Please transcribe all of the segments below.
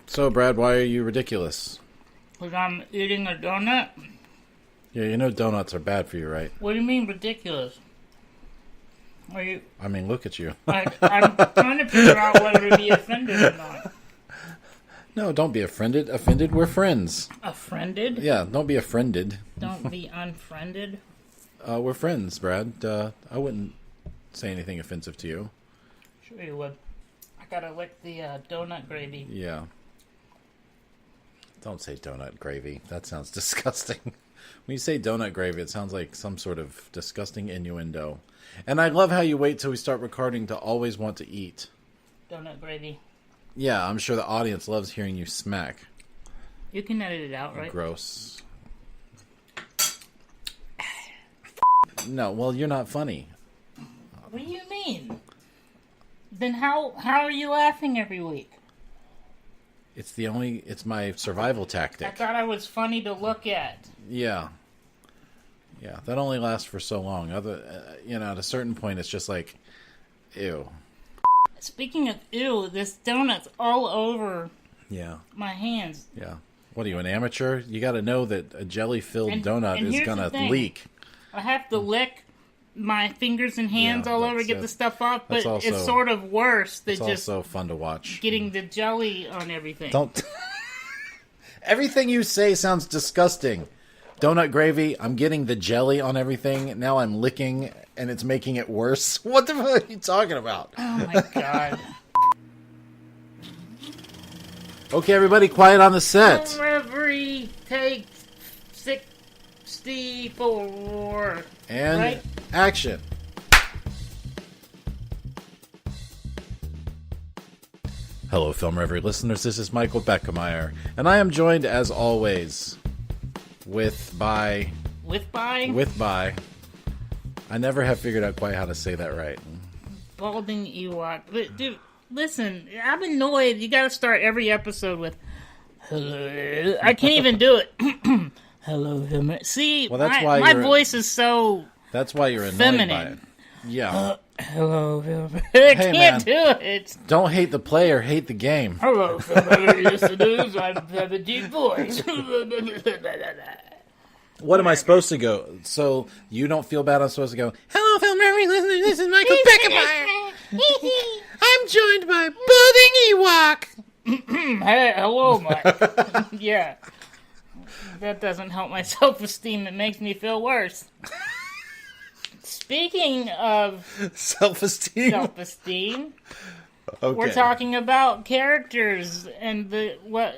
So, Brad, why are you ridiculous? Because I'm eating a donut? Yeah, you know donuts are bad for you, right? What do you mean ridiculous? Are you? I mean, look at you. I'm trying to figure out whether to be offended or not. No, don't be offended. Offended, we're friends. Offended? Yeah, don't be offended. Don't be unfriended? We're friends, Brad. I wouldn't say anything offensive to you. Sure you would. I gotta lick the donut gravy. Yeah. Don't say donut gravy. That sounds disgusting. When you say donut gravy, it sounds like some sort of disgusting innuendo. And I love how you wait till we start recording to always want to eat. Donut gravy. Yeah, I'm sure the audience loves hearing you smack. You can edit it out, right? Gross. No, well, you're not funny. What do you mean? Then how are you laughing every week? It's my survival tactic. I thought I was funny to look at. Yeah. Yeah, that only lasts for so long. At a certain point, it's just like, ew. Speaking of ew, this donut's all over Yeah. my hands. Yeah. What are you, an amateur? You got to know that a jelly-filled donut and is here's going the to thing. leak. I have to lick my fingers and hands all over to get the stuff off, but it's sort of worse than It's just also fun to watch. getting the jelly on everything. Don't. Everything you say sounds disgusting. Donut gravy, I'm getting the jelly on everything. Now I'm licking, and it's making it worse. What the fuck are you talking about? Oh my god. Okay, everybody, quiet on the set. Film Reverie, take 64. And right? action. Hello, Film Reverie listeners. This is Michael Beckemeyer, and I am joined, as always, with by. I never have figured out quite how to say that right. Balding Ewok. But, dude, listen, I'm annoyed. You gotta start every episode with, hello. I can't even do it. Hello, Film. See, Well, that's my voice is so That's why you're annoyed feminine. by it. Yeah. Hello, Film. I can't do it. Don't hate the player, hate the game. Hello, Film. Yes, it is. I have a deep voice. What am I supposed to go? So you don't feel bad? I'm supposed to go, hello, Film Reverie listeners. This is Michael Beckemeyer. I'm joined by Balding Ewok. Hey, hello, Mike. Yeah. That doesn't help my self-esteem. It makes me feel worse. Speaking of Self-esteem. self-esteem, Okay. we're talking about characters and one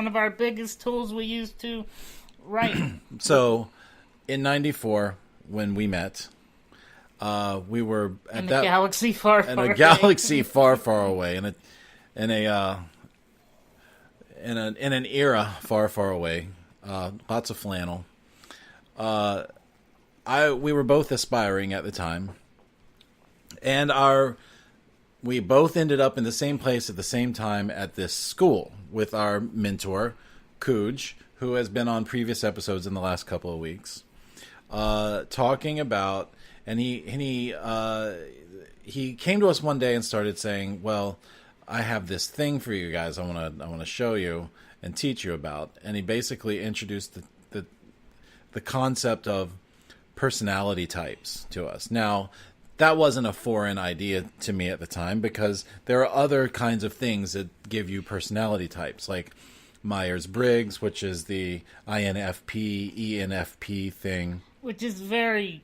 of our biggest tools we use to write. So, in '94, when we met, we were at In a galaxy far, far in a away. galaxy far, far away, in an era far, far away. Lots of flannel. We were both aspiring at the time, and we both ended up in the same place at the same time at this school with our mentor, Cooj, who has been on previous episodes in the last couple of weeks, talking about, and he came to us one day and started saying, well, I have this thing for you guys I want to show you and teach you about. And he basically introduced the concept of personality types to us. Now, that wasn't a foreign idea to me at the time, because there are other kinds of things that give you personality types, like Myers-Briggs, which is the INFP, ENFP thing. Which is very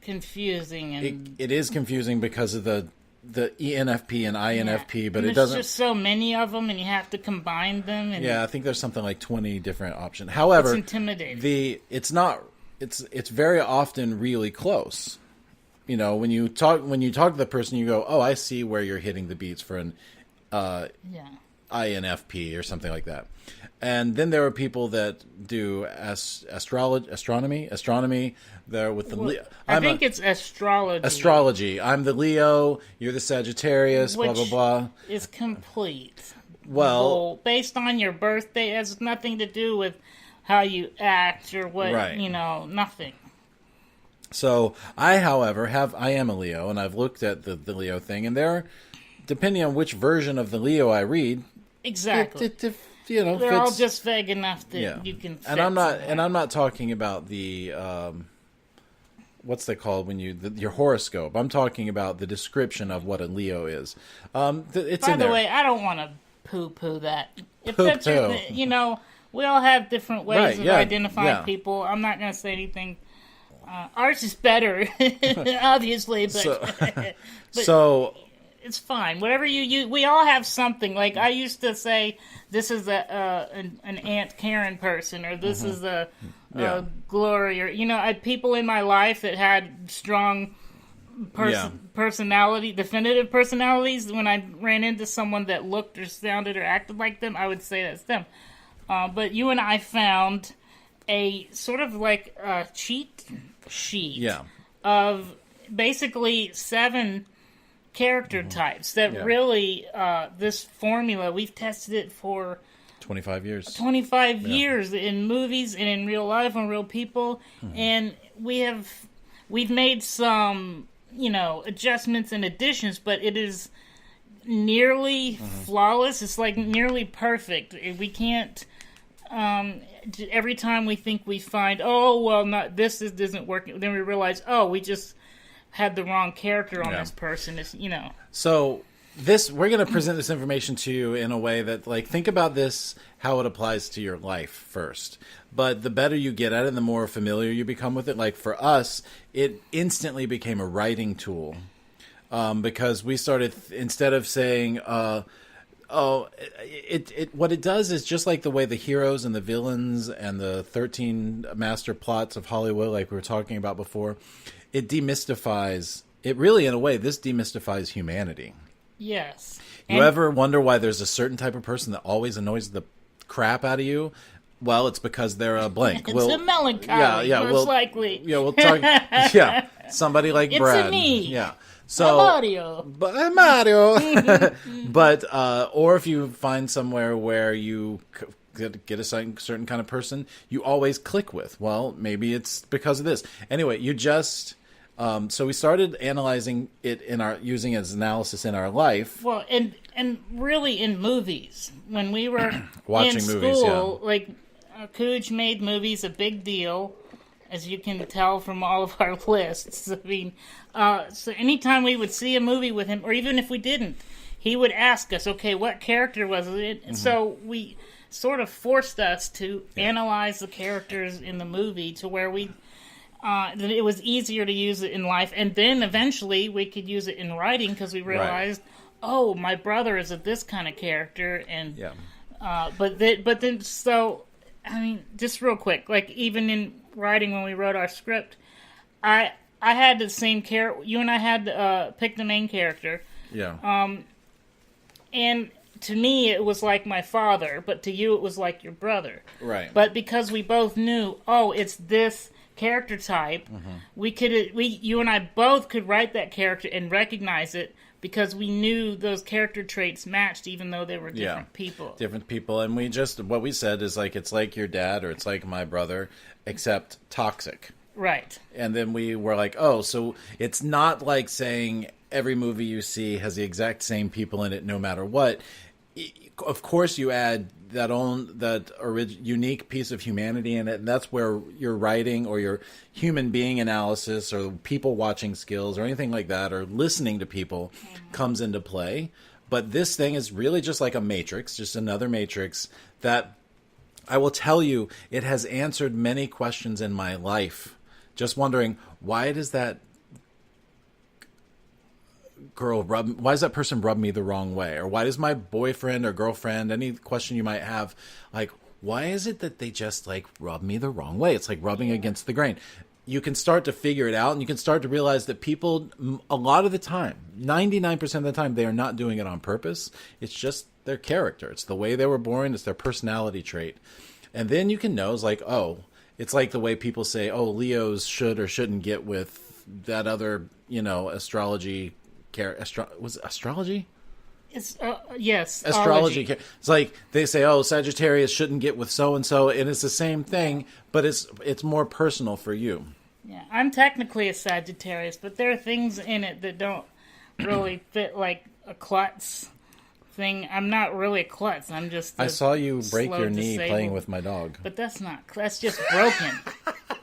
confusing. And It is confusing because of the ENFP and INFP, yeah. but and it doesn't. There's just so many of them, and you have to combine them. And yeah, I think there's something like 20 different options. However, it's intimidating. It's very often really close. You know, when you talk to the person, you go, "Oh, I see where you're hitting the beats for an INFP or something like that." And then there are people that do astronomy. They're with the I think it's astrology. Astrology. I'm the Leo. You're the Sagittarius. Which blah blah blah. Is complete. Well, based on your birthday, it has nothing to do with how you act or what. Right. Nothing. So I am a Leo, and I've looked at the Leo thing, and depending on which version of the Leo I read, Exactly. They're all just vague enough that you can. Fit I'm not talking about the what's they called when your horoscope. I'm talking about the description of what a Leo is. It's By in the there. way, I don't want to poo-poo that. If that's your, we all have different ways of identifying people. I'm not going to say anything. Ours is better, obviously, but so it's fine. Whatever you use, we all have something. Like I used to say, this is an Aunt Karen person, or this is a Glory, or I had people in my life that had strong personality, definitive personalities. When I ran into someone that looked or sounded or acted like them, I would say that's them. But you and I found a sort of like a cheat sheet of basically 7 character types that really, this formula, we've tested it for 25 years. 25 years in movies and in real life on real people. And we've made some, adjustments and additions, but it is nearly flawless. It's like nearly perfect. We can't, every time we think we find, this isn't working, then we realize, we just had the wrong character on this person. It's, So we're going to present this information to you in a way that, think about this, how it applies to your life first. But the better you get at it, the more familiar you become with it. Like for us, it instantly became a writing tool because we started, instead of saying, what it does is just like the way the heroes and the villains and the 13 master plots of Hollywood, like we were talking about before, it demystifies, in a way, this demystifies humanity. Yes. You ever wonder why there's a certain type of person that always annoys the crap out of you? Well, it's because they're a blank. It's a melancholy, most likely. Yeah, we'll talk. Somebody like Brad. It's a me. Yeah. So Mario. But or if you find somewhere where you get a certain kind of person you always click with, well, maybe it's because of this. Anyway, you just so we started analyzing it using it as analysis in our life. Well, and really in movies, when we were watching in movies, school, like Cooge made movies a big deal, as you can tell from all of our lists. I mean, so anytime we would see a movie with him, or even if we didn't, he would ask us, okay, what character was it? And so we sort of forced us to analyze the characters in the movie to where that it was easier to use it in life. And then eventually we could use it in writing because we realized, my brother is this kind of character. And but then, so, I mean, just real quick, like even in writing when we wrote our script, I had the same character. You and I had pick the main character. Yeah. And to me, it was like my father, but to you, it was like your brother. Right. But because we both knew, it's this character type, you and I both could write that character and recognize it because we knew those character traits matched, even though they were different people. Different people, and what we said is like it's like your dad or it's like my brother, except toxic. Right. And then we were like, so it's not like saying every movie you see has the exact same people in it, no matter what. Of course, you add that unique piece of humanity in it, and that's where your writing or your human being analysis or people watching skills or anything like that, or listening to people, comes into play. But this thing is really just like a matrix, just another matrix that I will tell you, it has answered many questions in my life. Just wondering, why does that why does that person rub me the wrong way? Or why does my boyfriend or girlfriend, any question you might have, like, why is it that they just like rub me the wrong way? It's like rubbing against the grain. You can start to figure it out, and you can start to realize that people, a lot of the time, 99% of the time, they are not doing it on purpose. It's just their character. It's the way they were born. It's their personality trait. And then you can know, it's like, it's like the way people say, Leos should or shouldn't get with that other, astrology. Was it astrology? It's yes, astrology. It's like they say, Sagittarius shouldn't get with so and so, and it's the same thing, but it's more personal for you. Yeah, I'm technically a Sagittarius, but there are things in it that don't really fit, like a klutz thing. I'm not really a klutz. I'm just. I saw you break your knee disabled. playing with my dog. But that's just broken.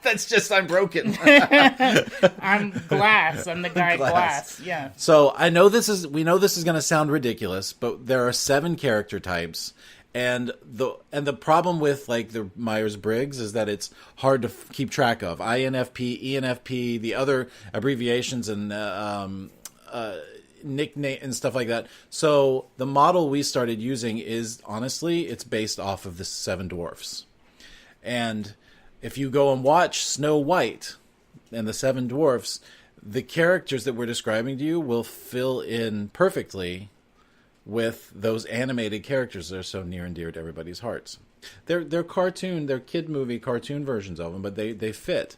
That's just I'm broken. I'm glass. I'm the guy glass. Yeah. So we know this is going to sound ridiculous, but there are 7 character types. And the problem with like the Myers-Briggs is that it's hard to keep track of. INFP, ENFP, the other abbreviations and nickname and stuff like that. So the model we started using is honestly, it's based off of the 7 dwarfs. And if you go and watch Snow White and the 7 dwarfs, the characters that we're describing to you will fill in perfectly with those animated characters that are so near and dear to everybody's hearts. They're kid movie cartoon versions of them, but they fit.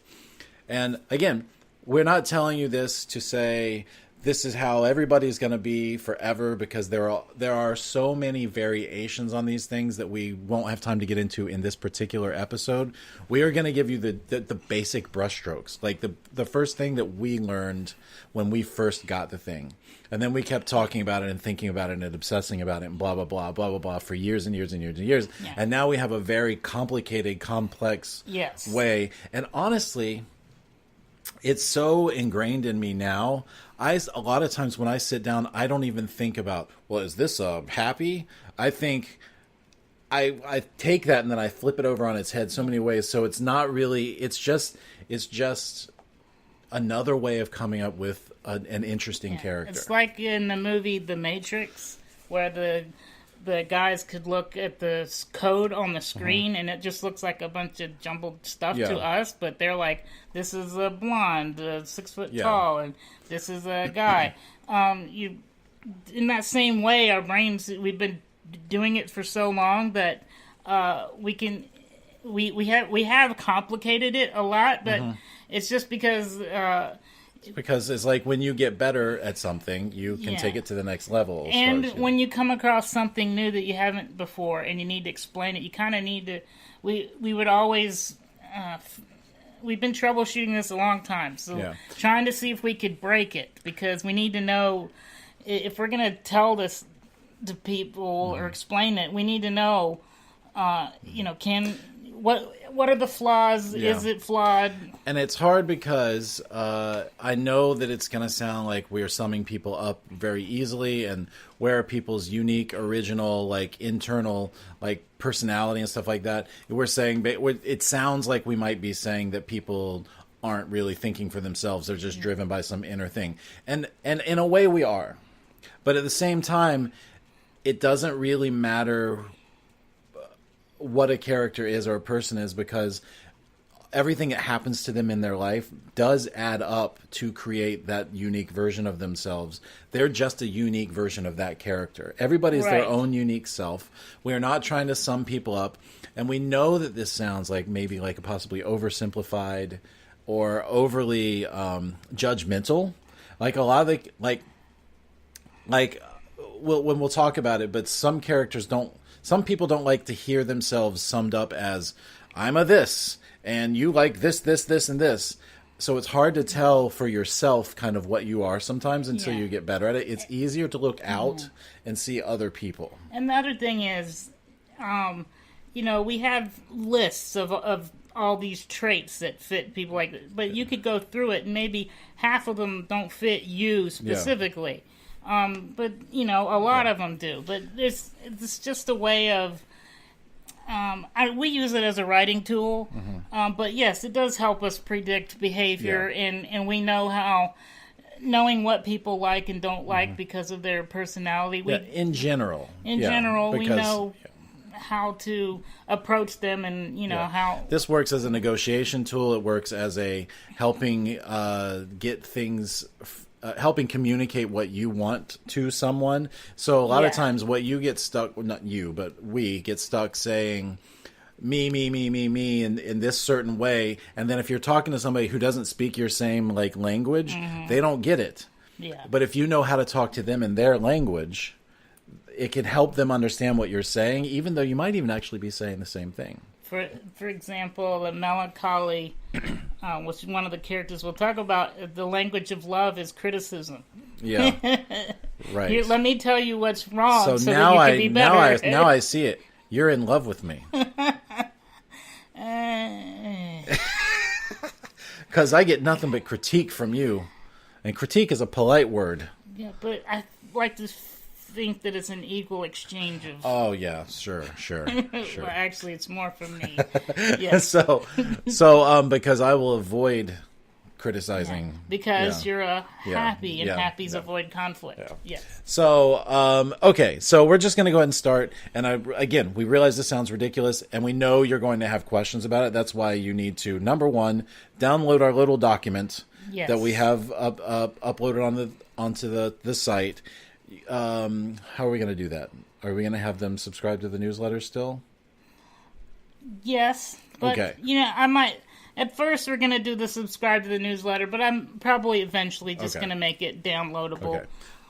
And again, we're not telling you this to say this is how everybody's going to be forever, because there are so many variations on these things that we won't have time to get into in this particular episode. We are going to give you the basic brushstrokes, like the first thing that we learned when we first got the thing. And then we kept talking about it and thinking about it and obsessing about it and blah, blah, blah, blah, blah, blah for years and years and years and years. Yeah. And now we have a very complicated, complex way. And honestly, it's so ingrained in me now. A lot of times when I sit down, I don't even think about, well, is this happy? I think I take that and then I flip it over on its head so many ways. So it's not really, it's just another way of coming up with an interesting character. It's like in the movie The Matrix, where the guys could look at the code on the screen and it just looks like a bunch of jumbled stuff to us, but they're like, this is a blonde, 6 foot tall, and this is a guy. In that same way, our brains, we've been doing it for so long that we have complicated it a lot, but it's just because because it's like when you get better at something, you can take it to the next level. And when you come across something new that you haven't before and you need to explain it, you kind of need to... We would always... we've been troubleshooting this a long time, so trying to see if we could break it, because we need to know if we're going to tell this to people or explain it, we need to know, what are the flaws? Yeah. Is it flawed? And it's hard because I know that it's going to sound like we're summing people up very easily, and where are people's unique, original, like internal, like personality and stuff like that. We're saying it sounds like we might be saying that people aren't really thinking for themselves; they're just driven by some inner thing, and in a way we are, but at the same time, it doesn't really matter what a character is or a person is, because everything that happens to them in their life does add up to create that unique version of themselves. They're just a unique version of that character. Everybody's their own unique self. We're not trying to sum people up. And we know that this sounds like maybe like a possibly oversimplified or overly judgmental. Like a lot of the, when we'll talk about it, but some people don't like to hear themselves summed up as, I'm a this, and you like this, this, this, and this. So it's hard to tell for yourself kind of what you are sometimes until you get better at it. It's easier to look out and see other people. And the other thing is, we have lists of all these traits that fit people like this. But you could go through it and maybe half of them don't fit you specifically. Yeah. But, a lot of them do. But it's just a way of... we use it as a writing tool. But, yes, it does help us predict behavior. And we know how... Knowing what people like and don't like because of their personality. In general. We know how to approach them and, how... This works as a negotiation tool. It works as a helping get things... helping communicate what you want to someone. So a lot of times what you get stuck, well, not you, but we get stuck saying me in this certain way. And then if you're talking to somebody who doesn't speak your same like language, they don't get it. Yeah. But if you know how to talk to them in their language, it can help them understand what you're saying, even though you might even actually be saying the same thing. For example, the melancholy, which one of the characters we'll talk about, the language of love is criticism. Yeah. Right. Here, let me tell you what's wrong, so now that you can be better. now I see it. You're in love with me. Because I get nothing but critique from you. And critique is a polite word. Yeah, but I like to think that it's an equal exchange of... Oh, yeah, sure. Well, actually, it's more from me. Yes. So, because I will avoid criticizing. Yeah, because you're a happy, and happies avoid conflict. Yeah. Yes. So, okay, so we're just going to go ahead and start. And we realize this sounds ridiculous, and we know you're going to have questions about it. That's why you need to, number one, download our little document that we have uploaded onto the site. How are we going to do that? Are we going to have them subscribe to the newsletter still? Yes. But, okay. I might... At first, we're going to do the subscribe to the newsletter, but I'm probably eventually just going to make it downloadable. Okay.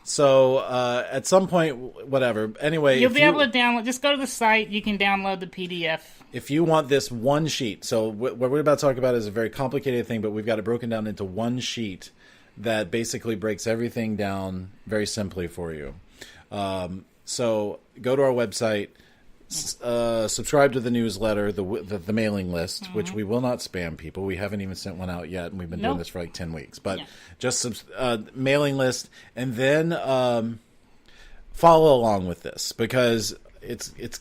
So, at some point, whatever. Anyway, you'll be able to download. Just go to the site. You can download the PDF. If you want this one sheet, so what we're about to talk about is a very complicated thing, but we've got it broken down into one sheet that basically breaks everything down very simply for you. So, go to our website. Subscribe to the newsletter, the mailing list, which we will not spam people. We haven't even sent one out yet, and we've been doing this for like 10 weeks. But just mailing list, and then follow along with this, because it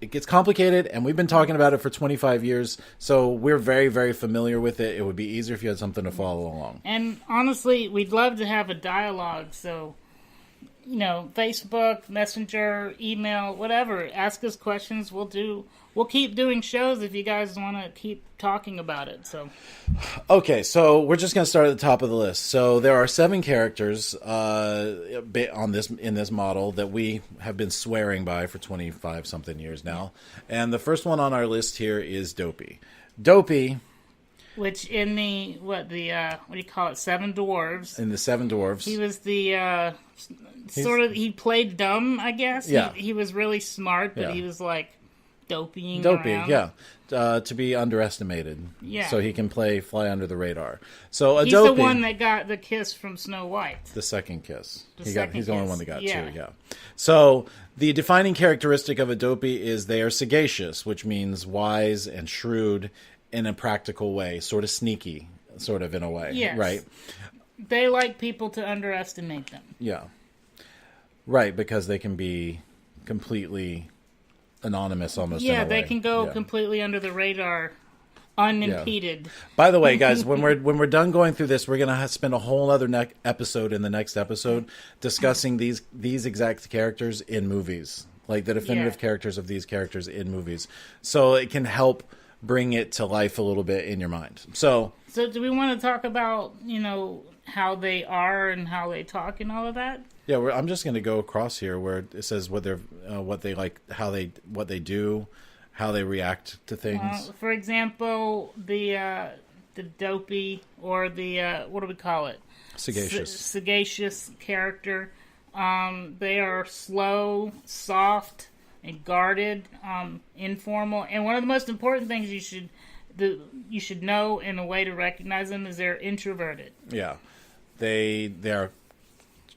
gets complicated, and we've been talking about it for 25 years, so we're very, very familiar with it. It would be easier if you had something to follow along. And honestly, we'd love to have a dialogue, so... Facebook, Messenger, email, whatever. Ask us questions. We'll keep doing shows if you guys want to keep talking about it. So, okay, so we're just going to start at the top of the list. So there are 7 characters in this model that we have been swearing by for 25 something years now, and the first one on our list here is Dopey. Dopey. Which in the what do you call it? 7 Dwarves. In the 7 Dwarves, he was the he played dumb, I guess. Yeah, he was really smart, but he was like dopey, around. Yeah, to be underestimated. Yeah, so he can fly under the radar. So he's the one that got the kiss from Snow White. The second kiss. He's the only one that got 2. Yeah. So the defining characteristic of a Dopey is they are sagacious, which means wise and shrewd. In a practical way, sort of sneaky, sort of in a way, yes. Right? They like people to underestimate them. Yeah. Right, because they can be completely anonymous almost in a way. Yeah, they can go completely under the radar, unimpeded. Yeah. By the way, guys, when we're done going through this, we're going to spend a whole other episode in the next episode discussing these exact characters in movies, like the definitive characters of these characters in movies. So it can help bring it to life a little bit in your mind. So do we want to talk about, how they are and how they talk and all of that? Yeah, I'm just going to go across here where it says what they like, what they do, how they react to things. For example, the Dopey, or the what do we call it? Sagacious character. They are slow, soft, and guarded, informal, and one of the most important things you should know in a way to recognize them is they're introverted. Yeah, they are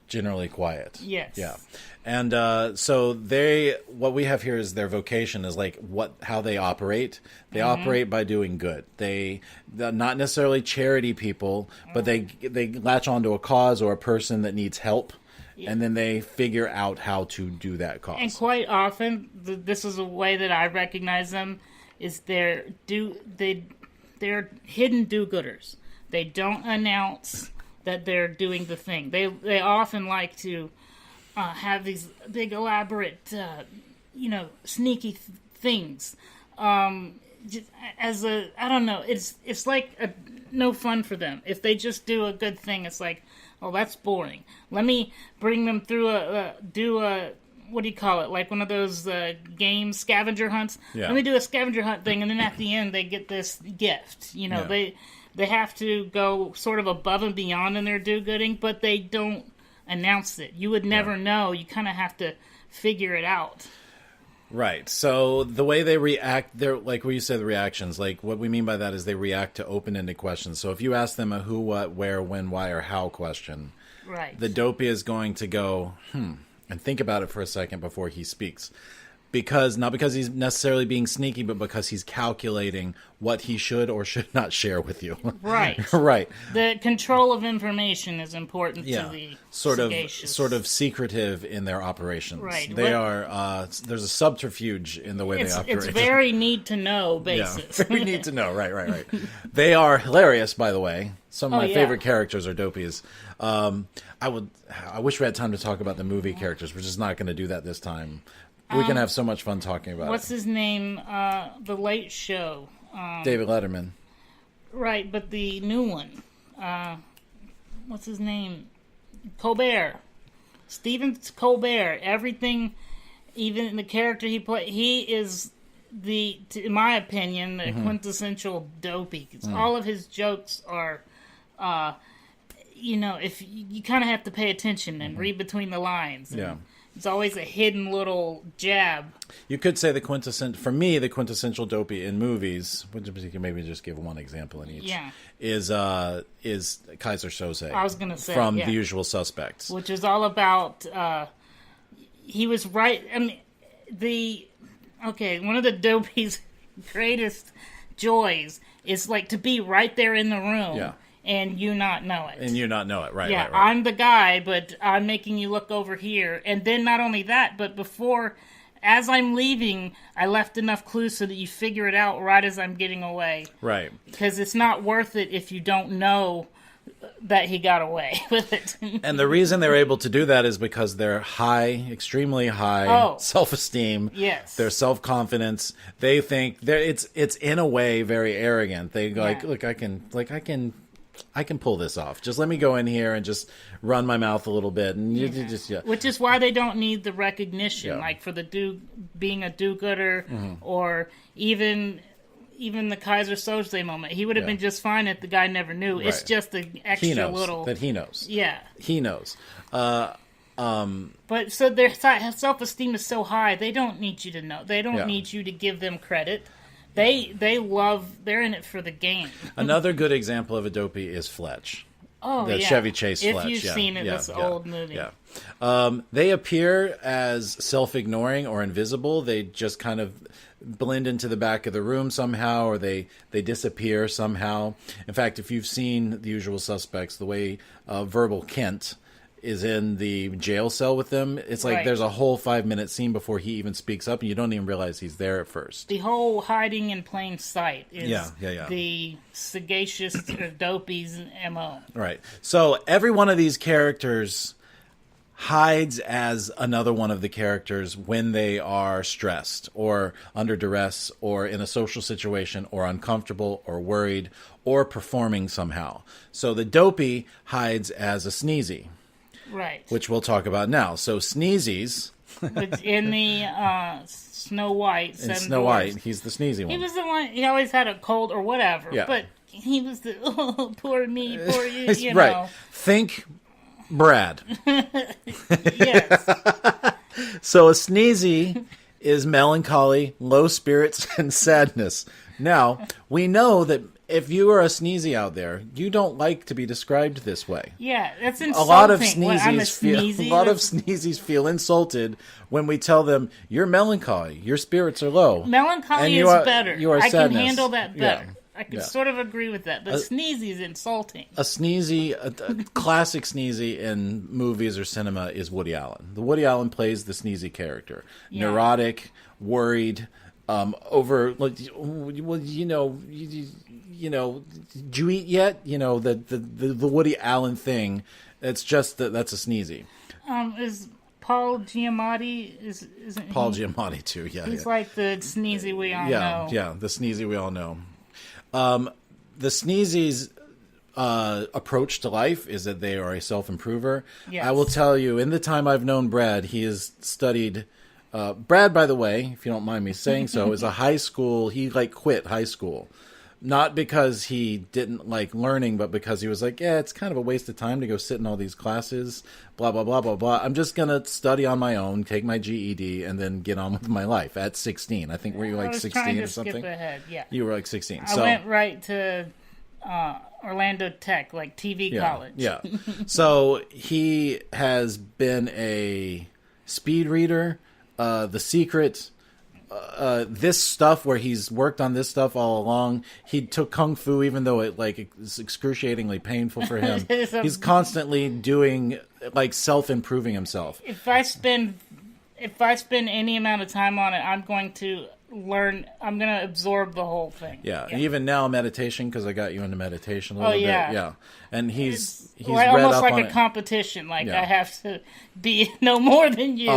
generally quiet. Yes. Yeah, and so what we have here is their vocation is like how they operate. They operate by doing good. They're not necessarily charity people, but they latch onto a cause or a person that needs help. And then they figure out how to do that cause. And quite often, this is a way that I recognize them, is they're hidden do-gooders. They don't announce that they're doing the thing. They often like to have these big elaborate, sneaky things. Just I don't know. It's like no fun for them. If they just do a good thing, it's like, oh, that's boring. Let me bring them through what do you call it? Like one of those games, scavenger hunts. Yeah. Let me do a scavenger hunt thing, and then at the end they get this gift. They have to go sort of above and beyond in their do-gooding, but they don't announce it. You would never know. You kind of have to figure it out. Right. So the way they react, they're like what you said, the reactions. Like what we mean by that is they react to open-ended questions. So if you ask them a who, what, where, when, why, or how question, Right. The dopey is going to go, and think about it for a second before he speaks. Not because he's necessarily being sneaky, but because he's calculating what he should or should not share with you. Right. Right. The control of information is important to the sagacious. Sort of secretive in their operations. Right. They are. There's a subterfuge in the way they operate. It's very need to know basis. Yeah, very need to know. Right. They are hilarious, by the way. Some of my favorite characters are dopies. I wish we had time to talk about the movie characters. We're just not going to do that this time. We can have so much fun talking about what's it. his name? The Late Show. David Letterman. Right, but the new one. What's his name? Colbert. Stephen Colbert. Everything, even the character he played, he is in my opinion, the quintessential dopey. All of his jokes are, if you kind of have to pay attention and read between the lines. Yeah. It's always a hidden little jab. You could say the quintessential dopey in movies, which you can maybe just give one example in each, is Kaiser Soze. I was going to say, from The Usual Suspects. Which is all about, he was right, one of the dopey's greatest joys is like to be right there in the room. Yeah. And you not know it. Right, yeah, right. I'm the guy, but I'm making you look over here. And then not only that, but as I'm leaving, I left enough clues so that you figure it out right as I'm getting away. Right. Because it's not worth it if you don't know that he got away with it. And the reason they're able to do that is because they're extremely high self-esteem. Yes. Their self-confidence. They think it's in a way very arrogant. They go look, I can pull this off. Just let me go in here and just run my mouth a little bit, and Which is why they don't need the recognition, like for being a do-gooder, or even the Kaiser Soze moment. He would have been just fine if the guy never knew. Right. It's just the extra little that he knows. Yeah, he knows. But so their self-esteem is so high, they don't need you to know. They don't need you to give them credit. They're in it for the game. Another good example of a dopey is Fletch. Oh, the Chevy Chase Fletch. If you've seen it, this old movie. Yeah. They appear as self-ignoring or invisible. They just kind of blend into the back of the room somehow, or they disappear somehow. In fact, if you've seen The Usual Suspects, the way Verbal Kent is in the jail cell with them, it's like there's a whole 5-minute scene before he even speaks up, and you don't even realize he's there at first. The whole hiding in plain sight is the sagacious dopey's MO. Right. So every one of these characters hides as another one of the characters when they are stressed or under duress or in a social situation or uncomfortable or worried or performing somehow. So the dopey hides as a sneezy. Right. Which we'll talk about now. So sneezies. In the Snow White. In Snow White, he's the sneezy one. He was the one, he always had a cold or whatever. Yeah. But he was the, poor me, poor you, you right. know. Think Brad. Yes. So a sneezy is melancholy, low spirits, and sadness. Now, we know that if you are a sneezy out there, you don't like to be described this way. Yeah, that's insulting. A lot of sneezies feel insulted when we tell them you're melancholy, your spirits are low. Melancholy is better. I can handle that better. Yeah. I can sort of agree with that, but sneezy is insulting. A classic sneezy in movies or cinema is Woody Allen. The Woody Allen plays the sneezy character, neurotic, worried, over. Well, you know, did you eat yet? You know, the Woody Allen thing. It's just that's a sneezy. Is Paul Giamatti isn't Paul he? Giamatti too? Yeah, he's like the sneezy we all know. Yeah, the sneezy we all know. The sneezy's approach to life is that they are a self-improver. Yes. I will tell you, in the time I've known Brad, he has studied. Brad, by the way, if you don't mind me saying so, is a high school. He quit high school. Not because he didn't like learning, but because he was like, it's kind of a waste of time to go sit in all these classes, blah, blah, blah, blah, blah. I'm just going to study on my own, take my GED, and then get on with my life at 16. I think were you like 16 or something? Skip ahead, yeah. You were like 16. I went right to Orlando Tech, like TV Yeah, college. yeah. So he has been a speed reader, The Secret, this stuff where he's worked on this stuff all along. He took Kung Fu, even though it's excruciatingly painful for him. He's constantly doing, like, self-improving himself. If I spend any amount of time on it, I'm going to learn. I'm going to absorb the whole thing. Yeah, and even now meditation, because I got you into meditation a little bit. Yeah, and he's read almost up like on a it. competition. Like Yeah. I have to be no more than you.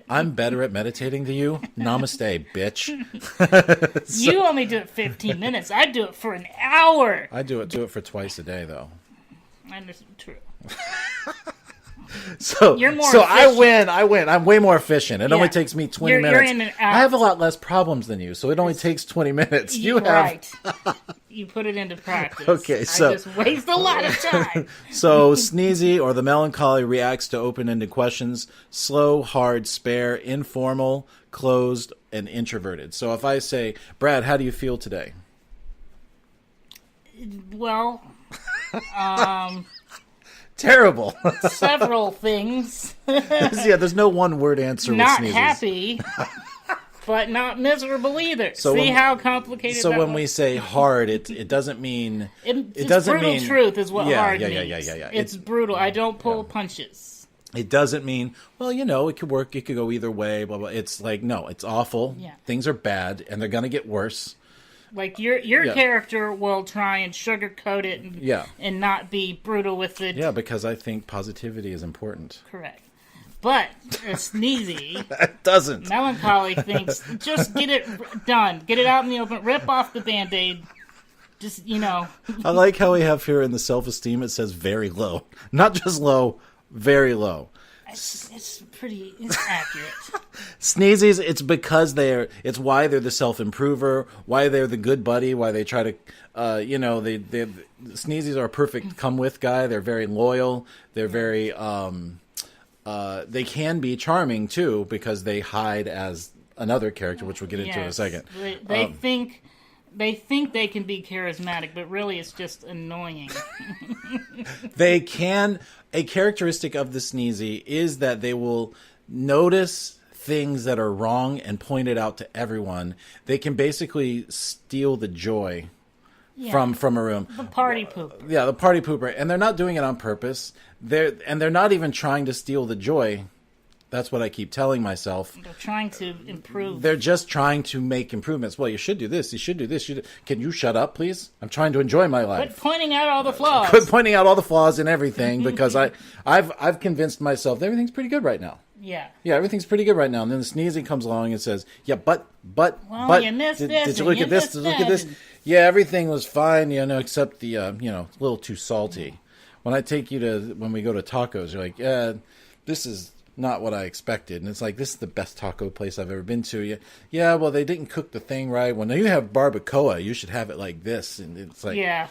I'm better at meditating than you. Namaste, bitch. You only do it 15 minutes. I do it for an hour. I do it for twice a day, though. That's true. So You're more so efficient. I win. I'm way more efficient. It only Yeah. takes me 20 You're minutes. in and out. I have a lot less problems than you, so it only takes 20 minutes. You have right. You put it into practice. Okay, so- I just waste a lot of time. So Sneezy or the Melancholy reacts to open-ended questions: slow, hard, spare, informal, closed, and introverted. So if I say, Brad, how do you feel today? Well, Terrible. several things. Yeah, there's no one-word answer Not with sneezes. happy, but not miserable either. So See when- how complicated So that when was? we say hard, it doesn't mean It's doesn't brutal mean truth is what yeah, hard yeah, means. yeah. It's brutal. I don't pull punches. It doesn't mean, well, it could work. It could go either way. Blah blah. It's like no, it's awful. Yeah. Things are bad, and they're gonna get worse. Like your Yeah. character will try and sugarcoat it and, Yeah. and not be brutal with it. Yeah, because I think positivity is important. Correct. But Sneezy, It doesn't. Melancholy thinks, just get it done. Get it out in the open. Rip off the Band-Aid. Just, I like how we have here in the self-esteem it says very low, not just low, very low. it's accurate. Sneezies, it's because it's why they're the self-improver, why they're the good buddy, why they try to, Sneezies are a perfect come-with guy. They're very loyal. They're very, they can be charming, too, because they hide as another character, which we'll get into in a Yes. second. They think they can be charismatic, but really it's just annoying. They can. A characteristic of the Sneezy is that they will notice things that are wrong and point it out to everyone. They can basically steal the joy Yeah. from a room. The party pooper. Yeah, the party pooper, and they're not doing it on purpose. They're not even trying to steal the joy. That's what I keep telling myself. They're trying to improve. They're just trying to make improvements. Well, you should do this. You should do this. Can you shut up, please? I'm trying to enjoy my life. But pointing out all the flaws. Quit pointing out all the flaws in everything because I've convinced myself that everything's pretty good right now. Yeah. Yeah, everything's pretty good right now. And then the Sneezy comes along and says, "Yeah, but you missed did, this did you and look you at this? missed Did you look at that." this? Yeah, everything was fine, except the a little too salty. When I take you when we go to tacos, you're like, yeah, this is not what I expected. And it's like, this is the best taco place I've ever been to. Yeah, well, they didn't cook the thing right. When you have barbacoa, you should have it like this. And it's like, Yeah.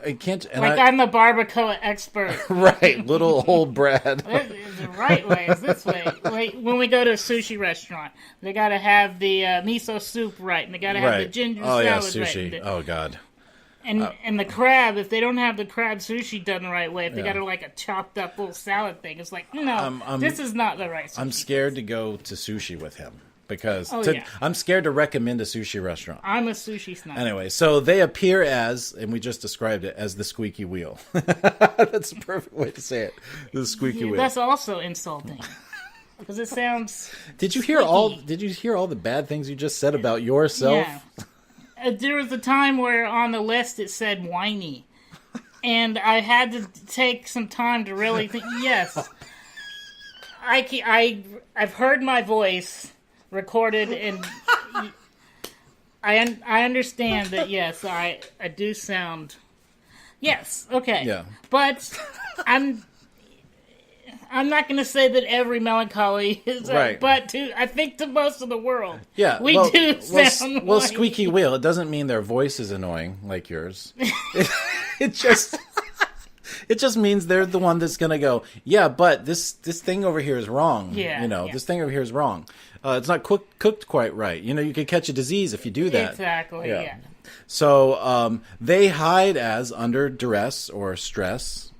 I can't. And Like I'm a barbacoa expert. right, little old Brad. The right way is this way. Like when we go to a sushi restaurant, they got to have the miso soup right, and they got to have the ginger salad yeah, right. sushi. Oh God. And the crab, if they don't have the crab sushi done the right way, if they Yeah. got like a chopped up little salad thing, it's like, no, this is not the right sushi. I'm scared to go to sushi with him because yeah. I'm scared to recommend a sushi restaurant. I'm a sushi snob. Anyway, so they appear as, and we just described it as the squeaky wheel. That's the perfect way to say it. The squeaky wheel. That's also insulting because it sounds. Did you hear all the bad things you just said about yourself? Yeah. There was a time where on the list it said whiny, and I had to take some time to really think. Yes, I've heard my voice recorded, and I understand that. Yes, I do sound. Yes, okay. Yeah. But I'm not going to say that every melancholy is Right. but I think to most of the world, Yeah, we do sound well, whiny. squeaky wheel. It doesn't mean their voice is annoying like yours. It just It just means they're the one that's going to go, yeah, but this thing over here is wrong. Yeah, This thing over here is wrong. It's not cooked quite right. You could catch a disease if you do that. Exactly, yeah. So they hide as under duress or stress,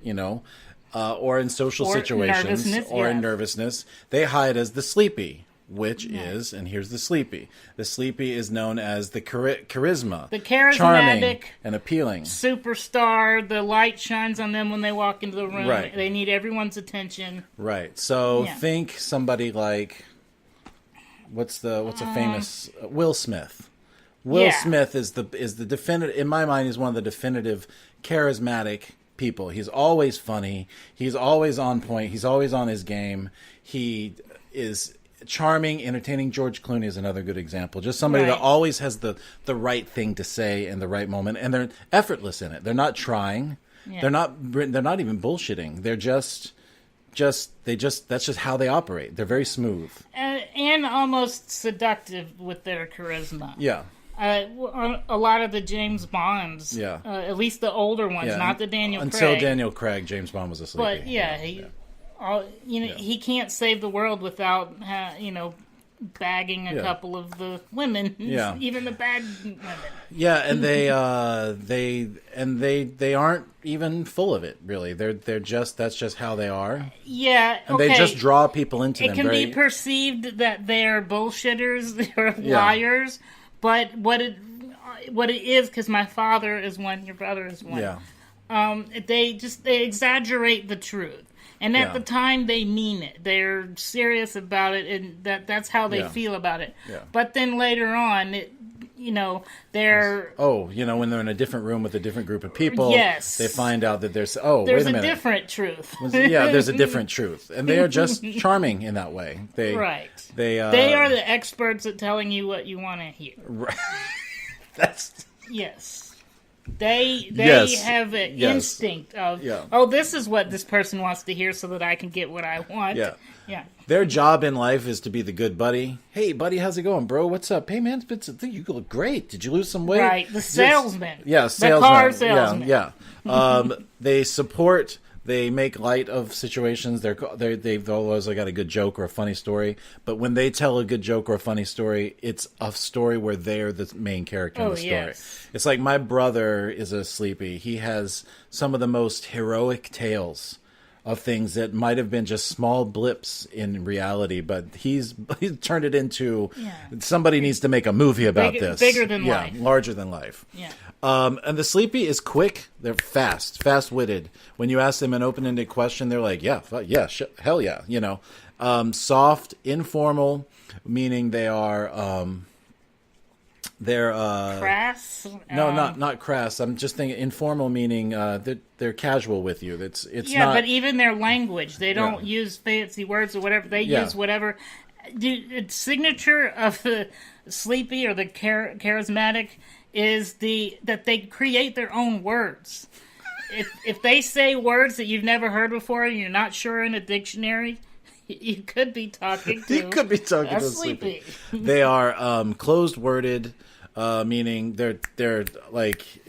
or in social situations in nervousness. They hide as the sleepy, which is, and here's the sleepy. The sleepy is known as the charisma. The charismatic. Charming and appealing. Superstar. The light shines on them when they walk into the room. Right. They need everyone's attention. Right. So think somebody like, what's a famous, Will Smith. Will Smith is the definitive, in my mind, is one of the definitive charismatic people. He's always funny. He's always on point. He's always on his game. He is charming, entertaining. George Clooney is another good example. Just somebody that always has the right thing to say in the right moment, and they're effortless in it. They're not trying. Yeah. They're not even bullshitting. They're just that's just how they operate. They're very smooth and almost seductive with their charisma. Yeah. A lot of the James Bonds, at least the older ones, not the Daniel Craig. Until Daniel Craig, James Bond was a sleepy. But he can't save the world without bagging a couple of the women, even the bad women. Yeah, and they aren't even full of it, really. They're just, that's just how they are. Yeah, and they just draw people into them. It can be perceived that they're bullshitters, they're liars. But what it is, because my father is one, your brother is one. Yeah. They exaggerate the truth, and at the time they mean it. They're serious about it, and that's how they feel about it. Yeah. But then later on, they're when they're in a different room with a different group of people, they find out that there's wait a minute, different truth. There's a different truth, and they are just charming in that way. They are the experts at telling you what you want to hear. Right. Yes. They have an instinct of this is what this person wants to hear, so that I can get what I want. Yeah. Their job in life is to be the good buddy. Hey, buddy, how's it going, bro? What's up? Hey, man, you look great. Did you lose some weight? Right, the salesman. Salesman. The car salesman. Yeah. They support. They make light of situations. They've always got a good joke or a funny story. But when they tell a good joke or a funny story, it's a story where they're the main character in the story. Yes. It's like my brother is a sleepy. He has some of the most heroic tales of things that might have been just small blips in reality, but he's turned it into somebody needs to make a movie about this. Bigger than life. Larger than life. Yeah. And the sleepy is quick. They're fast-witted. When you ask them an open-ended question, they're like, hell yeah. Soft, informal, meaning they are, they're crass. No, not crass. I'm just thinking informal, meaning they're casual with you. It's not. But even their language, they don't use fancy words or whatever. They use whatever. The signature of the sleepy or the charismatic is that they create their own words. If they say words that you've never heard before and you're not sure in a dictionary, you could be talking to a sleepy. They are closed-worded, meaning they're like